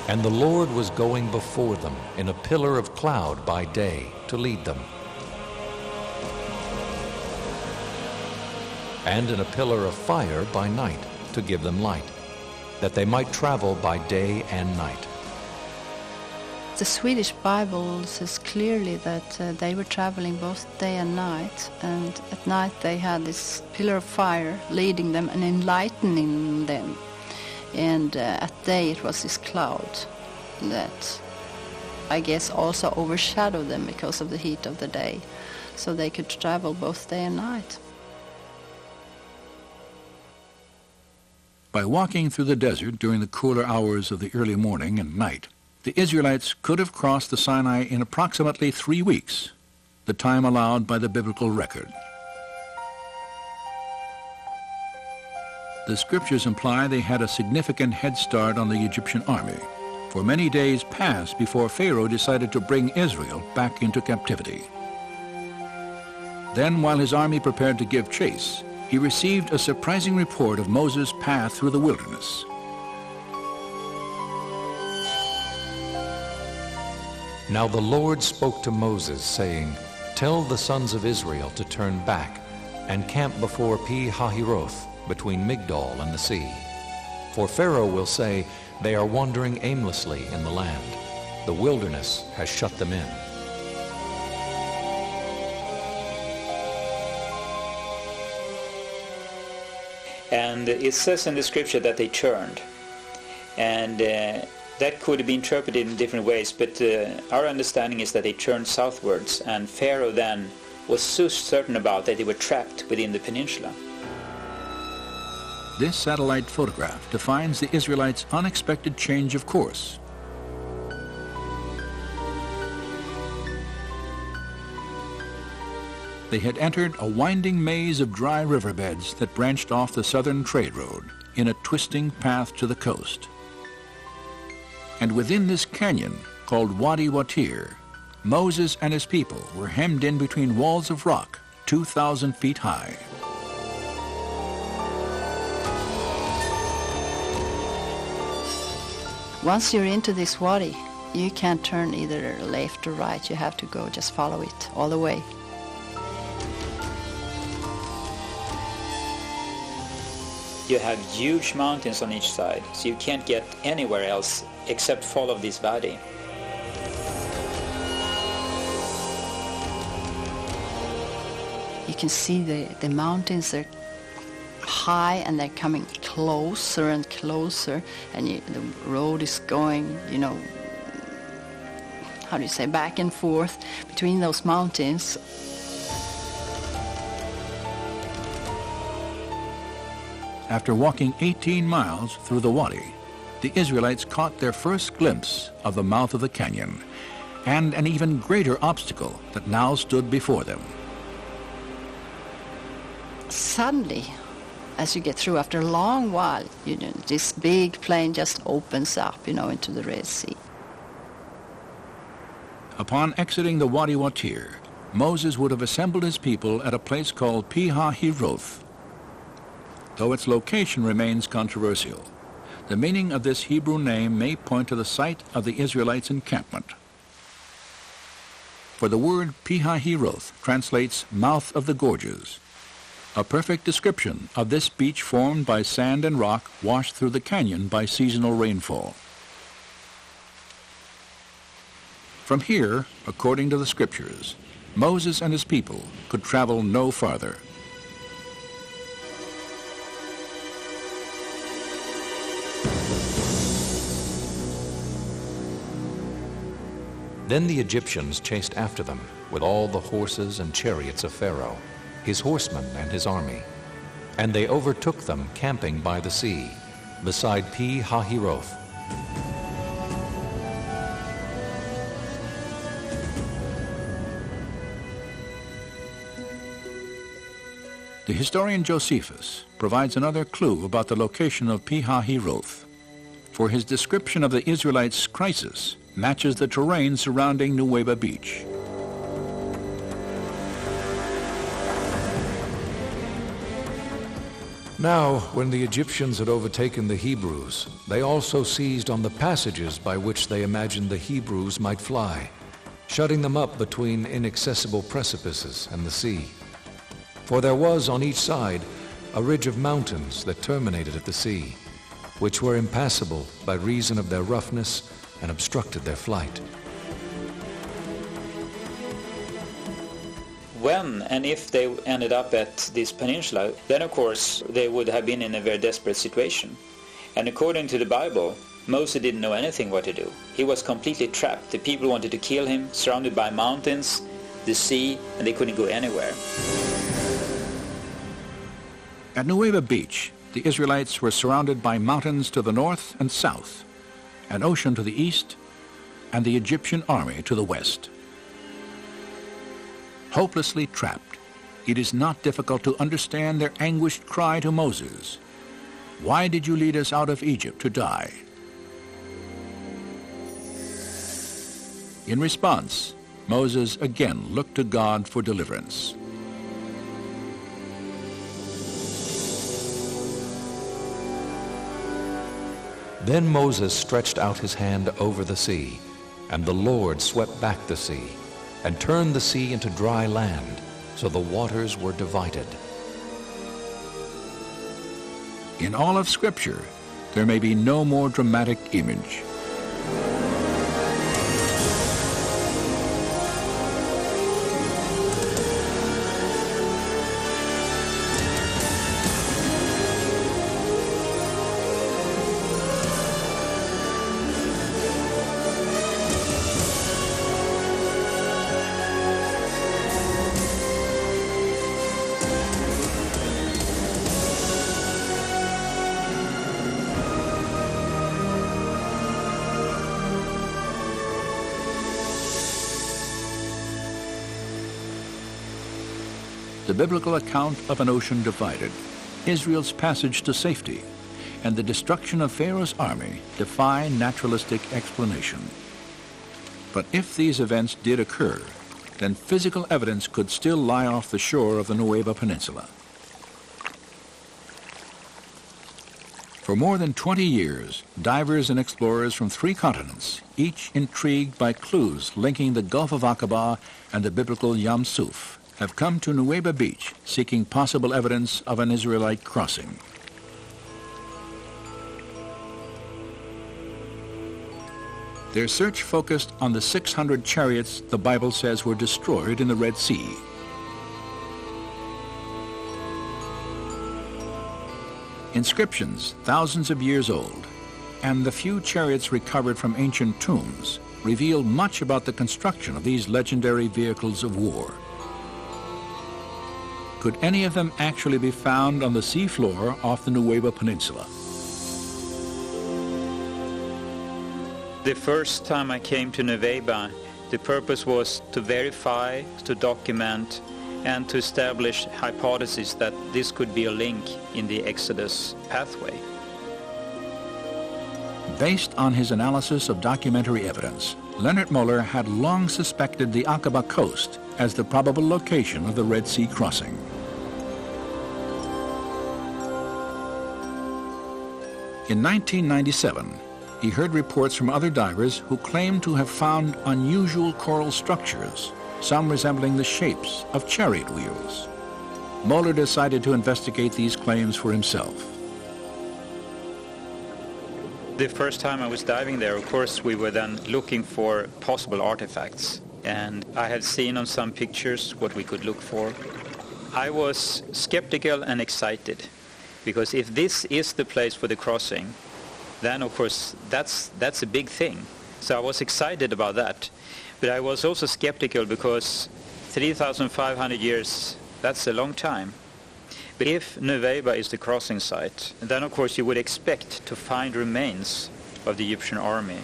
And the Lord was going before them in a pillar of cloud by day to lead them, and in a pillar of fire by night to give them light, that they might travel by day and night. The Swedish Bible says clearly that they were traveling both day and night, and at night they had this pillar of fire leading them and enlightening them, and at day it was this cloud that I guess also overshadowed them because of the heat of the day, so they could travel both day and night. By walking through the desert during the cooler hours of the early morning and night, the Israelites could have crossed the Sinai in approximately 3 weeks, the time allowed by the biblical record. The scriptures imply they had a significant head start on the Egyptian army, for many days passed before Pharaoh decided to bring Israel back into captivity. Then, while his army prepared to give chase, he received a surprising report of Moses' path through the wilderness. Now the Lord spoke to Moses, saying, "Tell the sons of Israel to turn back and camp before Pi-hahiroth, between Migdol and the sea. For Pharaoh will say, they are wandering aimlessly in the land. The wilderness has shut them in." And it says in the scripture that they turned, and that could be interpreted in different ways, but our understanding is that they turned southwards, and Pharaoh then was so certain about that they were trapped within the peninsula. This satellite photograph defines the Israelites' unexpected change of course. they had entered a winding maze of dry riverbeds that branched off the southern trade road in a twisting path to the coast. And within this canyon, called Wadi Watir, Moses and his people were hemmed in between walls of rock 2,000 feet high. Once you're into this wadi, you can't turn either left or right. You have to go, just follow it all the way. You have huge mountains on each side, so you can't get anywhere else except follow this valley. You can see the mountains are high and they're coming closer and closer, and the road is going, how do you say, back and forth between those mountains. After walking 18 miles through the wadi, the Israelites caught their first glimpse of the mouth of the canyon and an even greater obstacle that now stood before them. Suddenly, as you get through, after a long while, this big plain just opens up, into the Red Sea. Upon exiting the Wadi Watir, Moses would have assembled his people at a place called Pi-hahiroth. Though its location remains controversial, the meaning of this Hebrew name may point to the site of the Israelites' encampment. For the word Pi-hahiroth translates mouth of the gorges, a perfect description of this beach formed by sand and rock washed through the canyon by seasonal rainfall. From here, according to the scriptures, Moses and his people could travel no farther. Then the Egyptians chased after them with all the horses and chariots of Pharaoh, his horsemen and his army. And they overtook them camping by the sea, beside Pi-hahiroth. The historian Josephus provides another clue about the location of Pi-hahiroth, for his description of the Israelites' crisis matches the terrain surrounding Nuweiba Beach. Now, when the Egyptians had overtaken the Hebrews, they also seized on the passages by which they imagined the Hebrews might fly, shutting them up between inaccessible precipices and the sea. For there was on each side a ridge of mountains that terminated at the sea, which were impassable by reason of their roughness and obstructed their flight. When and if they ended up at this peninsula, then of course they would have been in a very desperate situation. And according to the Bible, Moses didn't know anything what to do. He was completely trapped. The people wanted to kill him, surrounded by mountains, the sea, and they couldn't go anywhere. At Nuweiba Beach, the Israelites were surrounded by mountains to the north and south, an ocean to the east, and the Egyptian army to the west. Hopelessly trapped, it is not difficult to understand their anguished cry to Moses, "Why did you lead us out of Egypt to die?" In response, Moses again looked to God for deliverance. Then Moses stretched out his hand over the sea, and the Lord swept back the sea, and turned the sea into dry land, so the waters were divided. In all of Scripture, there may be no more dramatic image. the biblical account of an ocean divided, Israel's passage to safety, and the destruction of Pharaoh's army defy naturalistic explanation. But if these events did occur, then physical evidence could still lie off the shore of the Nueva Peninsula. For more than 20 years, divers and explorers from 3 continents, each intrigued by clues linking the Gulf of Aqaba and the biblical Yam Suf, have come to Nueva Beach seeking possible evidence of an Israelite crossing. Their search focused on the 600 chariots the Bible says were destroyed in the Red Sea. Inscriptions thousands of years old, and the few chariots recovered from ancient tombs reveal much about the construction of these legendary vehicles of war. Could any of them actually be found on the seafloor off the Nueva Peninsula? The first time I came to Nueva, the purpose was to verify, to document, and to establish hypotheses that this could be a link in the Exodus pathway. Based on his analysis of documentary evidence, Leonard Muller had long suspected the Aqaba coast as the probable location of the Red Sea crossing. In 1997, he heard reports from other divers who claimed to have found unusual coral structures, some resembling the shapes of chariot wheels. Muller decided to investigate these claims for himself. The first time I was diving there, of course, we were then looking for possible artifacts. And I had seen on some pictures what we could look for. I was skeptical and excited, because if this is the place for the crossing, then of course that's a big thing. So I was excited about that. But I was also skeptical because 3,500 years, that's a long time. But if Nueva is the crossing site, then of course you would expect to find remains of the Egyptian army.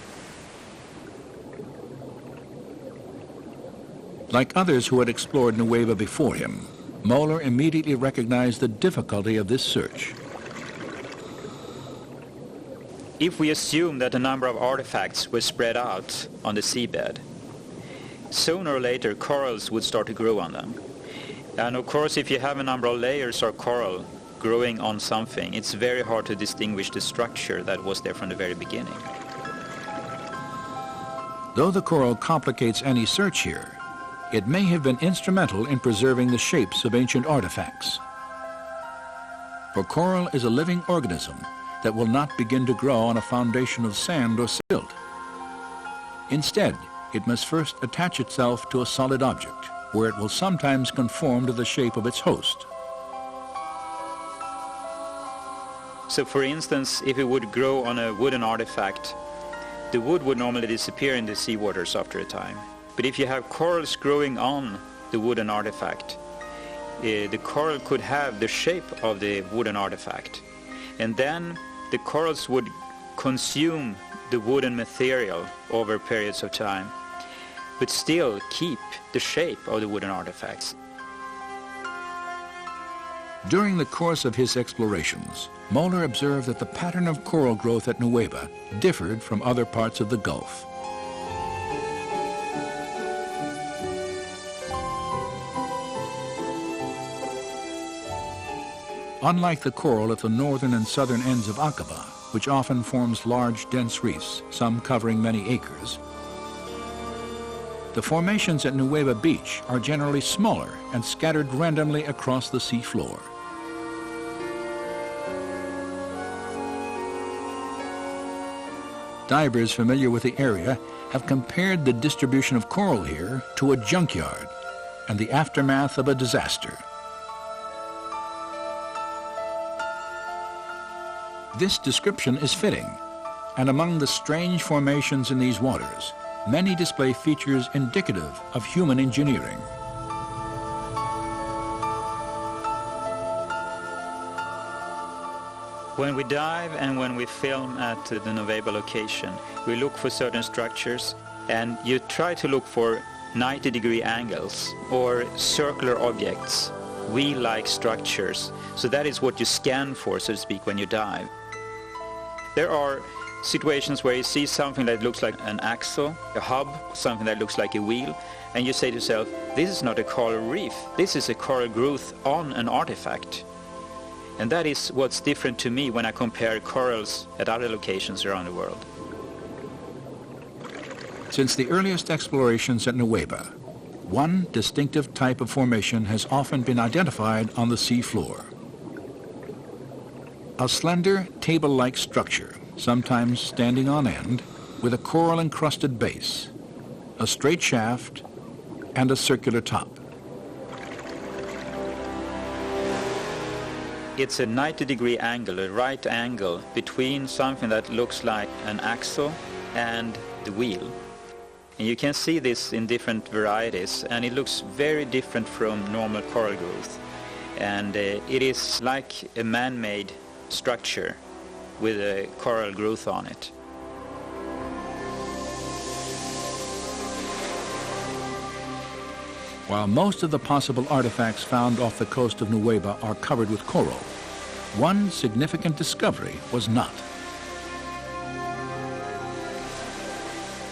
Like others who had explored Nueva before him, Muller immediately recognized the difficulty of this search. If we assume that a number of artifacts were spread out on the seabed, sooner or later corals would start to grow on them. And of course, if you have a number of layers of coral growing on something, it's very hard to distinguish the structure that was there from the very beginning. Though the coral complicates any search here, it may have been instrumental in preserving the shapes of ancient artifacts. For coral is a living organism that will not begin to grow on a foundation of sand or silt. Instead, it must first attach itself to a solid object, where it will sometimes conform to the shape of its host. So for instance, if it would grow on a wooden artifact, the wood would normally disappear in the seawaters after a time. But if you have corals growing on the wooden artifact, the coral could have the shape of the wooden artifact. And then the corals would consume the wooden material over periods of time, but still keep the shape of the wooden artifacts. During the course of his explorations, Muller observed that the pattern of coral growth at Nueva differed from other parts of the Gulf. Unlike the coral at the northern and southern ends of Aqaba, which often forms large, dense reefs, some covering many acres, the formations at Nueva Beach are generally smaller and scattered randomly across the seafloor. Divers familiar with the area have compared the distribution of coral here to a junkyard and the aftermath of a disaster. This description is fitting, and among the strange formations in these waters, many display features indicative of human engineering. When we dive and when we film at the Nueva location, we look for certain structures, and you try to look for 90-degree angles or circular objects wheel-like structures. So that is what you scan for, so to speak, when you dive. There are situations where you see something that looks like an axle, a hub, something that looks like a wheel, and you say to yourself, this is not a coral reef, this is a coral growth on an artifact. And that is what's different to me when I compare corals at other locations around the world. Since the earliest explorations at Nueva, one distinctive type of formation has often been identified on the sea floor. A slender, table-like structure, sometimes standing on end, with a coral-encrusted base, a straight shaft, and a circular top. It's a 90-degree angle, a right angle, between something that looks like an axle and the wheel. And you can see this in different varieties, and it looks very different from normal coral growth. And it is like a man-made structure with a coral growth on it. While most of the possible artifacts found off the coast of Nueva are covered with coral, one significant discovery was not.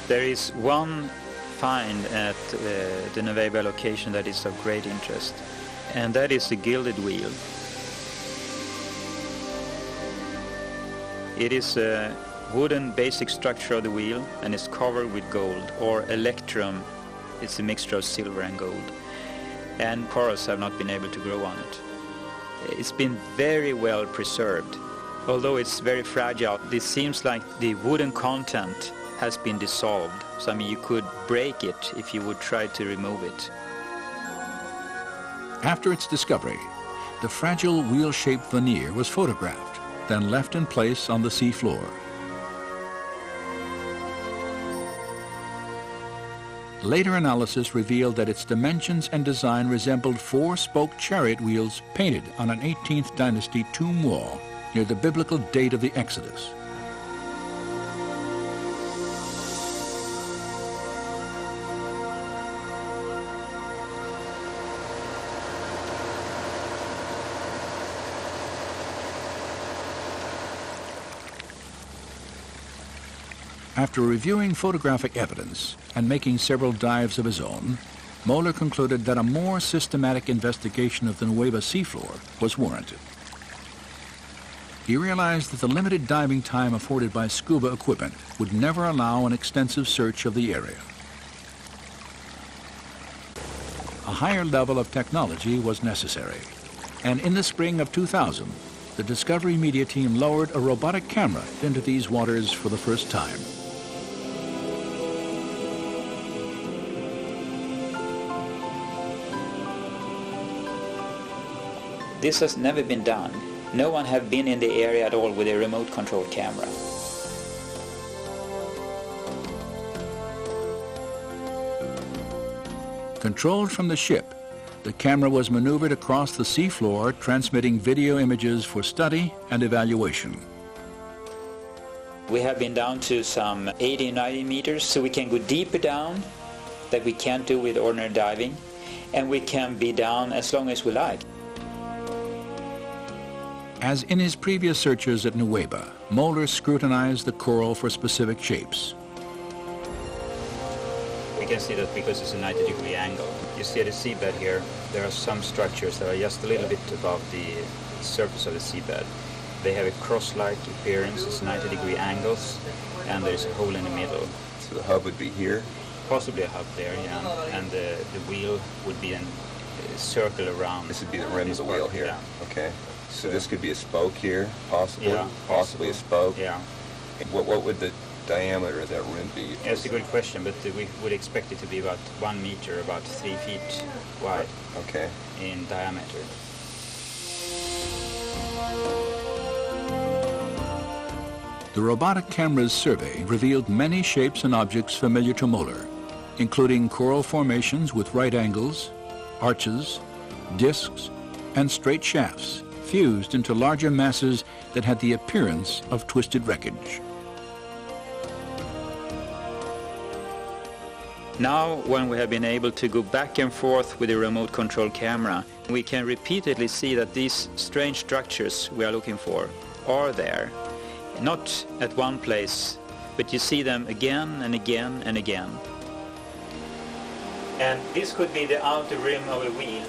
There is one find at the Nueva location that is of great interest, and that is the gilded wheel. It is a wooden basic structure of the wheel, and is covered with gold, or electrum. It's a mixture of silver and gold. And corals have not been able to grow on it. It's been very well preserved. Although it's very fragile, it seems like the wooden content has been dissolved. So I mean, you could break it if you would try to remove it. After its discovery, the fragile wheel-shaped veneer was photographed, then left in place on the sea floor. Later analysis revealed that its dimensions and design resembled four-spoke chariot wheels painted on an 18th dynasty tomb wall near the biblical date of the Exodus. After reviewing photographic evidence and making several dives of his own, Moeller concluded that a more systematic investigation of the Nueva seafloor was warranted. He realized that the limited diving time afforded by scuba equipment would never allow an extensive search of the area. A higher level of technology was necessary, and in the spring of 2000, the Discovery Media team lowered a robotic camera into these waters for the first time. This has never been done. No one have been in the area at all with a remote control camera. Controlled from the ship, the camera was maneuvered across the seafloor, transmitting video images for study and evaluation. We have been down to some 80, 90 meters, so we can go deeper down that we can't do with ordinary diving, and we can be down as long as we like. As in his previous searches at Nueva, Moeller scrutinized the coral for specific shapes. We can see that because it's a 90-degree angle. You see the seabed here, there are some structures that are just a little bit above the surface of the seabed. They have a cross-like appearance, it's 90-degree angles, and there's a hole in the middle. So the hub would be here? Possibly a hub there, yeah. And the wheel would be a circle around. This would be the rim of the wheel here? Yeah. Okay. So this could be a spoke here, possibly? Yeah, possibly a spoke? Yeah. And what would the diameter of that rim be? Yeah, it's a good question, but we would expect it to be about 1 meter, about 3 feet wide. Okay. In diameter. The robotic camera's survey revealed many shapes and objects familiar to Moeller, including coral formations with right angles, arches, discs, and straight shafts, fused into larger masses that had the appearance of twisted wreckage. Now, when we have been able to go back and forth with the remote control camera, we can repeatedly see that these strange structures we are looking for are there. Not at one place, but you see them again and again and again. And this could be the outer rim of a wheel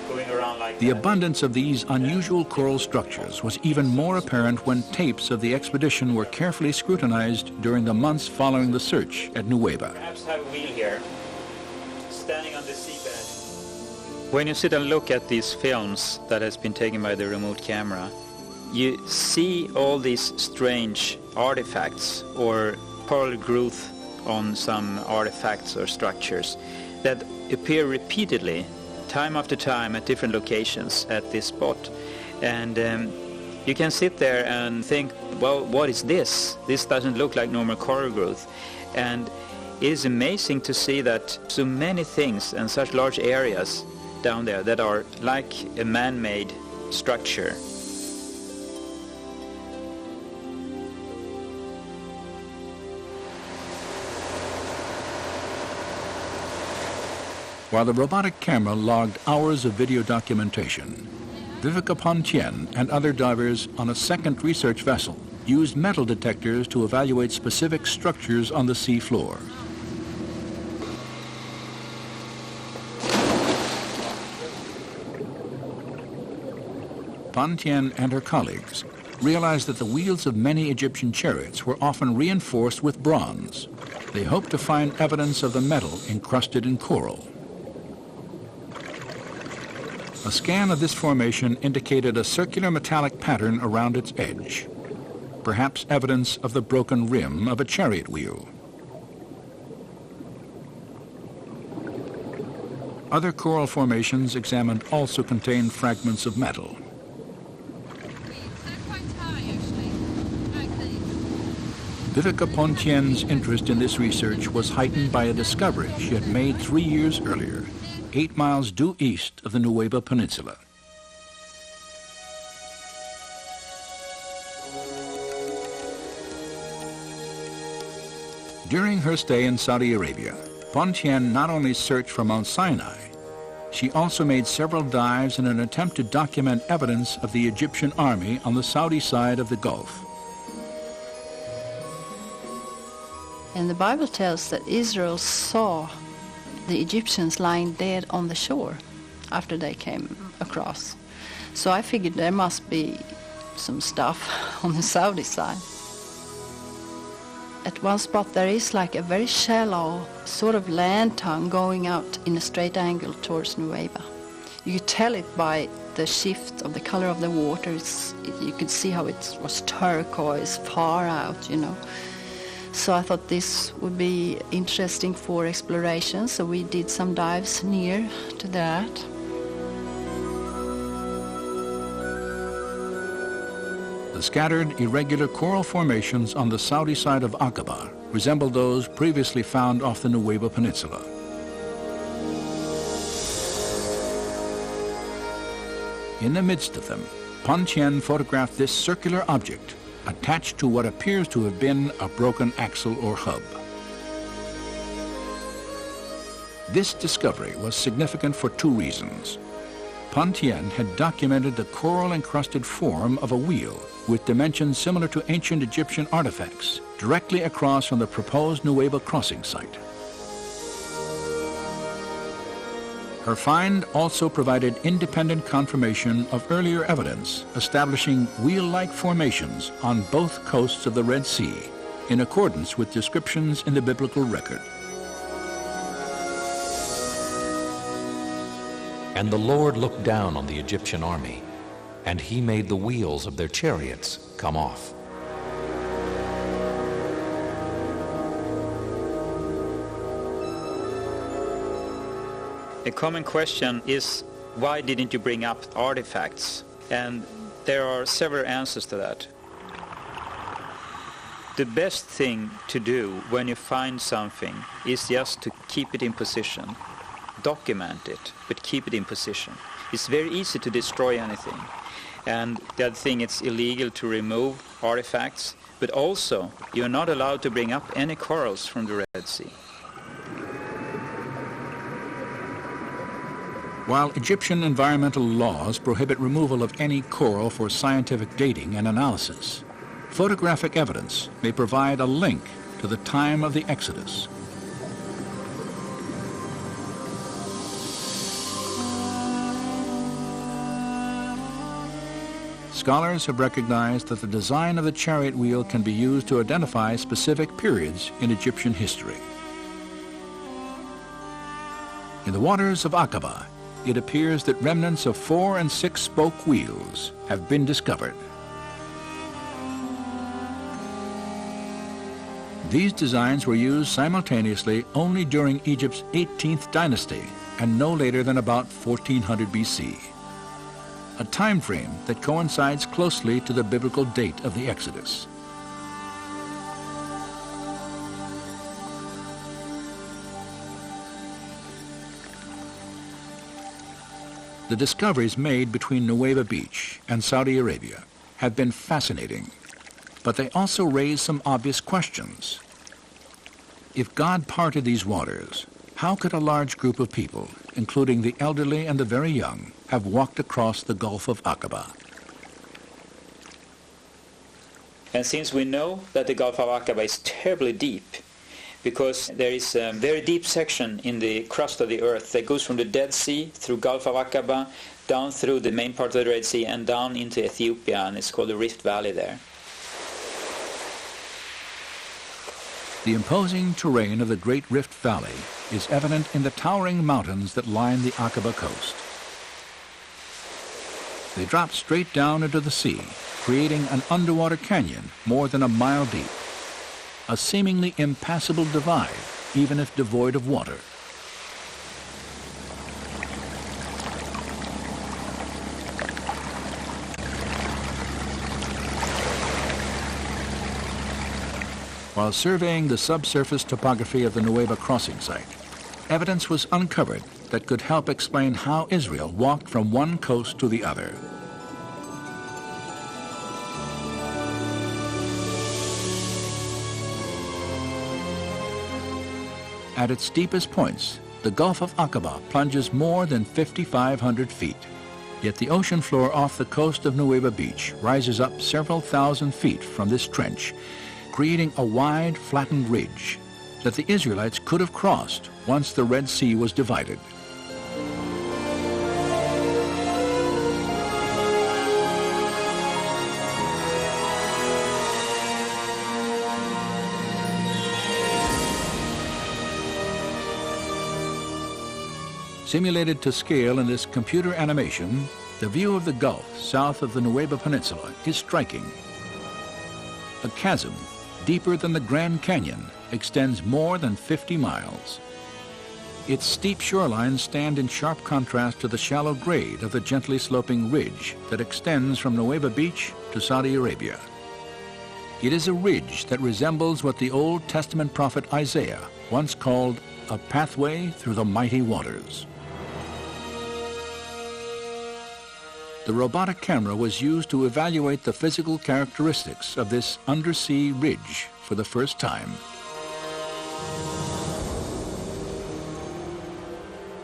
going around like The that. abundance of these unusual coral structures was even more apparent when tapes of the expedition were carefully scrutinized during the months following the search at Nueva. Perhaps have a wheel here, standing on the seabed. When you sit and look at these films that has been taken by the remote camera, you see all these strange artifacts or coral growth on some artifacts or structures that appear repeatedly, time after time, at different locations at this spot. And you can sit there and think, well, what is this? This doesn't look like normal coral growth. And it is amazing to see that so many things and such large areas down there that are like a man-made structure. While the robotic camera logged hours of video documentation, Viveka Pontien and other divers on a second research vessel used metal detectors to evaluate specific structures on the sea floor. Pontien and her colleagues realized that the wheels of many Egyptian chariots were often reinforced with bronze. They hoped to find evidence of the metal encrusted in coral. A scan of this formation indicated a circular metallic pattern around its edge, perhaps evidence of the broken rim of a chariot wheel. Other coral formations examined also contained fragments of metal. Viveka Pontien's interest in this research was heightened by a discovery she had made 3 years earlier, 8 miles due east of the Nueva Peninsula. During her stay in Saudi Arabia, Pontien not only searched for Mount Sinai, she also made several dives in an attempt to document evidence of the Egyptian army on the Saudi side of the Gulf. And the Bible tells that Israel saw the Egyptians lying dead on the shore after they came across. So I figured there must be some stuff on the Saudi side. At one spot there is like a very shallow sort of land tongue going out in a straight angle towards Nueva. You could tell it by the shift of the color of the water. You could see how it was turquoise far out, you know. So I thought this would be interesting for exploration, so we did some dives near to that. The scattered, irregular coral formations on the Saudi side of Aqaba resemble those previously found off the Nueva Peninsula. In the midst of them, Pontien photographed this circular object attached to what appears to have been a broken axle or hub. This discovery was significant for 2 reasons. Pontien had documented the coral-encrusted form of a wheel with dimensions similar to ancient Egyptian artifacts directly across from the proposed Nueva crossing site. Her find also provided independent confirmation of earlier evidence establishing wheel-like formations on both coasts of the Red Sea in accordance with descriptions in the biblical record. And the Lord looked down on the Egyptian army, and he made the wheels of their chariots come off. A common question is, why didn't you bring up artifacts? And there are several answers to that. The best thing to do when you find something is just to keep it in position. Document it, but keep it in position. It's very easy to destroy anything. And the other thing, it's illegal to remove artifacts, but also you're not allowed to bring up any corals from the Red Sea. While Egyptian environmental laws prohibit removal of any coral for scientific dating and analysis, photographic evidence may provide a link to the time of the Exodus. Scholars have recognized that the design of the chariot wheel can be used to identify specific periods in Egyptian history. In the waters of Aqaba, it appears that remnants of 4- and 6-spoke wheels have been discovered. These designs were used simultaneously only during Egypt's 18th dynasty and no later than about 1400 BC, a time frame that coincides closely to the biblical date of the Exodus. The discoveries made between Nueva Beach and Saudi Arabia have been fascinating, but they also raise some obvious questions. If God parted these waters, how could a large group of people, including the elderly and the very young, have walked across the Gulf of Aqaba? And since we know that the Gulf of Aqaba is terribly deep, because there is a very deep section in the crust of the earth that goes from the Dead Sea through Gulf of Aqaba, down through the main part of the Red Sea and down into Ethiopia, and it's called the Rift Valley there. The imposing terrain of the Great Rift Valley is evident in the towering mountains that line the Aqaba coast. They drop straight down into the sea, creating an underwater canyon more than a mile deep, a seemingly impassable divide, even if devoid of water. While surveying the subsurface topography of the Nueva crossing site, evidence was uncovered that could help explain how Israel walked from one coast to the other. At its deepest points, the Gulf of Aqaba plunges more than 5,500 feet. Yet the ocean floor off the coast of Nueva Beach rises up several thousand feet from this trench, creating a wide, flattened ridge that the Israelites could have crossed once the Red Sea was divided. Simulated to scale in this computer animation, the view of the Gulf south of the Nueva Peninsula is striking. A chasm, deeper than the Grand Canyon, extends more than 50 miles. Its steep shorelines stand in sharp contrast to the shallow grade of the gently sloping ridge that extends from Nueva Beach to Saudi Arabia. It is a ridge that resembles what the Old Testament prophet Isaiah once called a pathway through the mighty waters. The robotic camera was used to evaluate the physical characteristics of this undersea ridge for the first time.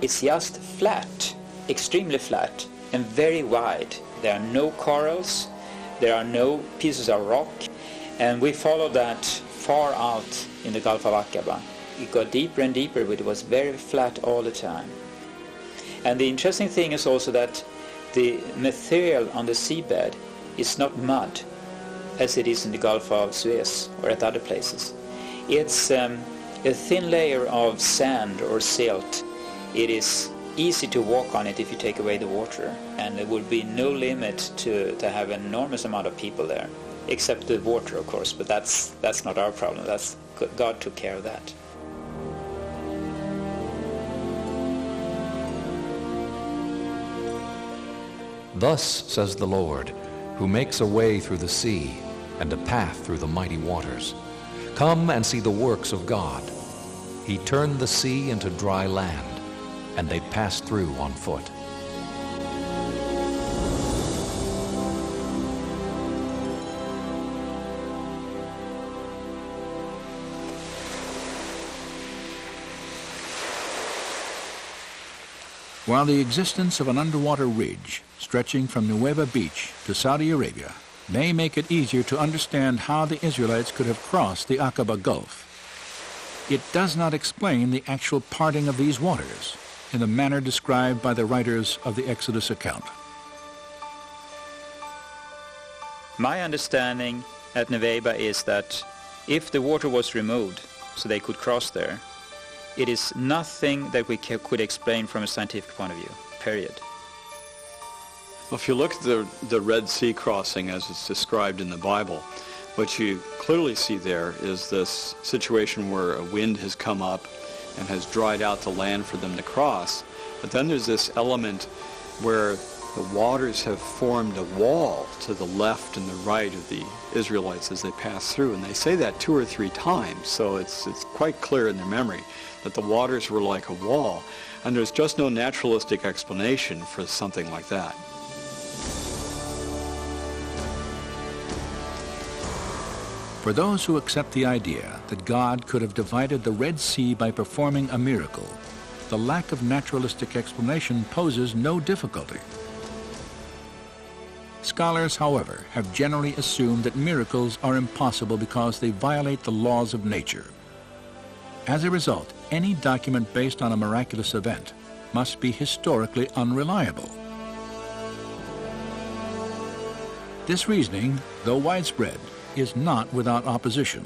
It's just flat, extremely flat, and very wide. There are no corals, there are no pieces of rock, and we followed that far out in the Gulf of Aqaba. It got deeper and deeper, but it was very flat all the time. And the interesting thing is also that the material on the seabed is not mud, as it is in the Gulf of Suez or at other places. It's a thin layer of sand or silt. It is easy to walk on it if you take away the water, and there would be no limit to have an enormous amount of people there, except the water, of course, but that's not our problem. God took care of that. Thus says the Lord, who makes a way through the sea and a path through the mighty waters. Come and see the works of God. He turned the sea into dry land, and they passed through on foot. While the existence of an underwater ridge stretching from Nueva Beach to Saudi Arabia may make it easier to understand how the Israelites could have crossed the Aqaba Gulf, it does not explain the actual parting of these waters in the manner described by the writers of the Exodus account. My understanding at Nueva is that if the water was removed so they could cross there, it is nothing that we could explain from a scientific point of view, period. Well, if you look at the Red Sea crossing as it's described in the Bible, what you clearly see there is this situation where a wind has come up and has dried out the land for them to cross. But then there's this element where the waters have formed a wall to the left and the right of the Israelites as they pass through. And they say that 2 or 3 times, so it's quite clear in their memory that the waters were like a wall. And there's just no naturalistic explanation for something like that. For those who accept the idea that God could have divided the Red Sea by performing a miracle, the lack of naturalistic explanation poses no difficulty. Scholars, however, have generally assumed that miracles are impossible because they violate the laws of nature. As a result, any document based on a miraculous event must be historically unreliable. This reasoning, though widespread, is not without opposition.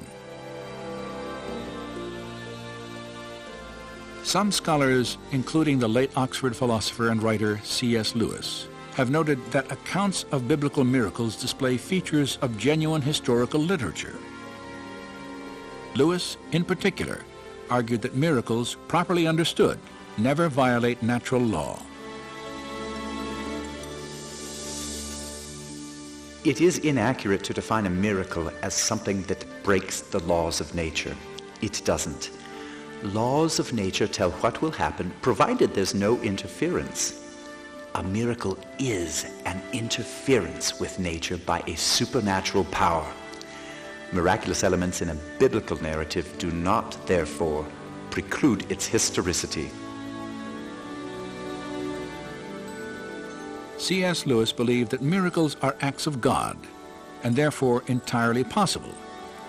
Some scholars, including the late Oxford philosopher and writer C.S. Lewis, have noted that accounts of biblical miracles display features of genuine historical literature. Lewis, in particular, argued that miracles, properly understood, never violate natural law. It is inaccurate to define a miracle as something that breaks the laws of nature. It doesn't. Laws of nature tell what will happen, provided there's no interference. A miracle is an interference with nature by a supernatural power. Miraculous elements in a biblical narrative do not, therefore, preclude its historicity. C.S. Lewis believed that miracles are acts of God, and therefore entirely possible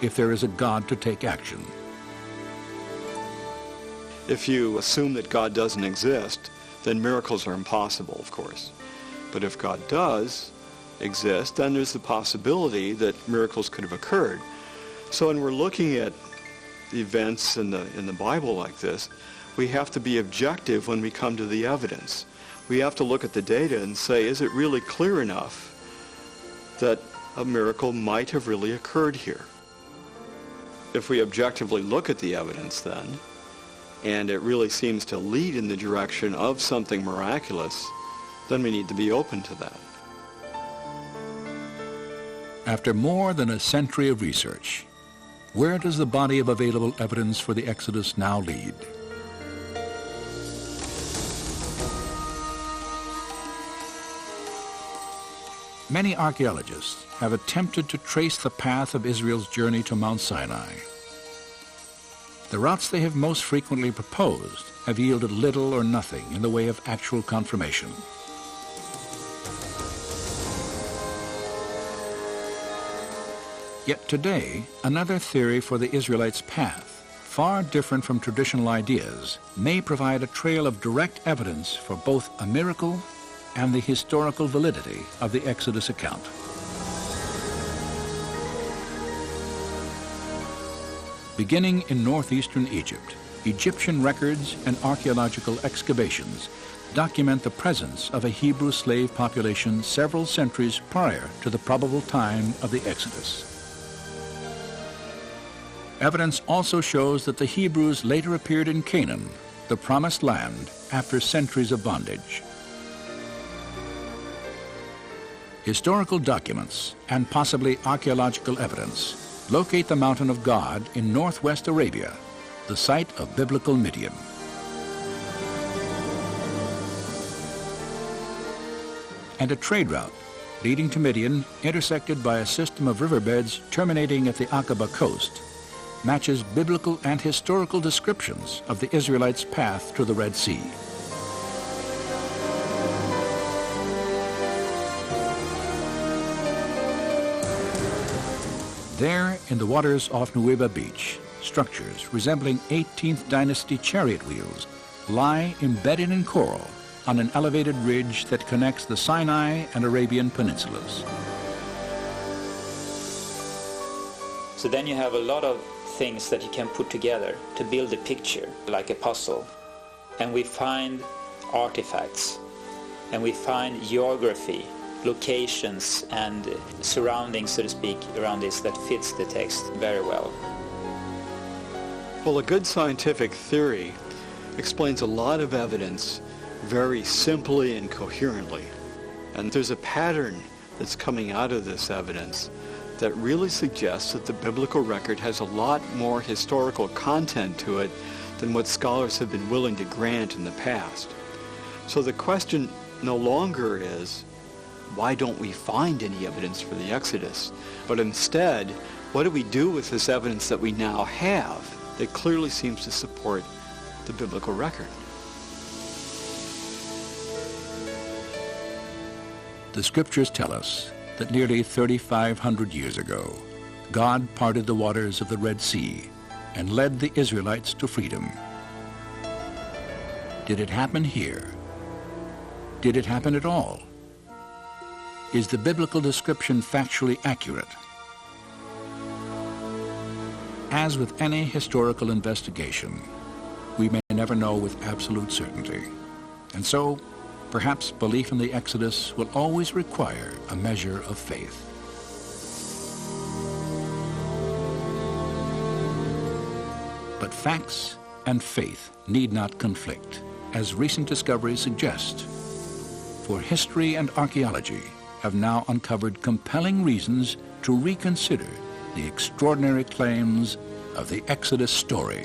if there is a God to take action. If you assume that God doesn't exist, then miracles are impossible, of course. But if God does exist, then there's the possibility that miracles could have occurred. So when we're looking at events in the Bible like this, we have to be objective when we come to the evidence. We have to look at the data and say, is it really clear enough that a miracle might have really occurred here? If we objectively look at the evidence then, and it really seems to lead in the direction of something miraculous, then we need to be open to that. After more than a century of research, where does the body of available evidence for the Exodus now lead? Many archaeologists have attempted to trace the path of Israel's journey to Mount Sinai. The routes they have most frequently proposed have yielded little or nothing in the way of actual confirmation. Yet today, another theory for the Israelites' path, far different from traditional ideas, may provide a trail of direct evidence for both a miracle and the historical validity of the Exodus account. Beginning in northeastern Egypt, Egyptian records and archaeological excavations document the presence of a Hebrew slave population several centuries prior to the probable time of the Exodus. Evidence also shows that the Hebrews later appeared in Canaan, the promised land, after centuries of bondage. Historical documents and possibly archaeological evidence locate the Mountain of God in northwest Arabia, the site of biblical Midian. And a trade route leading to Midian, intersected by a system of riverbeds terminating at the Aqaba coast, matches biblical and historical descriptions of the Israelites' path to the Red Sea. There, in the waters off Nueva Beach, structures resembling 18th dynasty chariot wheels lie embedded in coral on an elevated ridge that connects the Sinai and Arabian peninsulas. So then you have a lot of things that you can put together to build a picture, like a puzzle. And we find artifacts, and we find geography, locations and surroundings, so to speak, around this that fits the text very well. Well, a good scientific theory explains a lot of evidence very simply and coherently. And there's a pattern that's coming out of this evidence that really suggests that the biblical record has a lot more historical content to it than what scholars have been willing to grant in the past. So the question no longer is, why don't we find any evidence for the Exodus? But instead, what do we do with this evidence that we now have that clearly seems to support the biblical record? The scriptures tell us that nearly 3,500 years ago, God parted the waters of the Red Sea and led the Israelites to freedom. Did it happen here? Did it happen at all? Is the biblical description factually accurate? As with any historical investigation, we may never know with absolute certainty. And so, perhaps belief in the Exodus will always require a measure of faith. But facts and faith need not conflict, as recent discoveries suggest. For history and archaeology have now uncovered compelling reasons to reconsider the extraordinary claims of the Exodus story.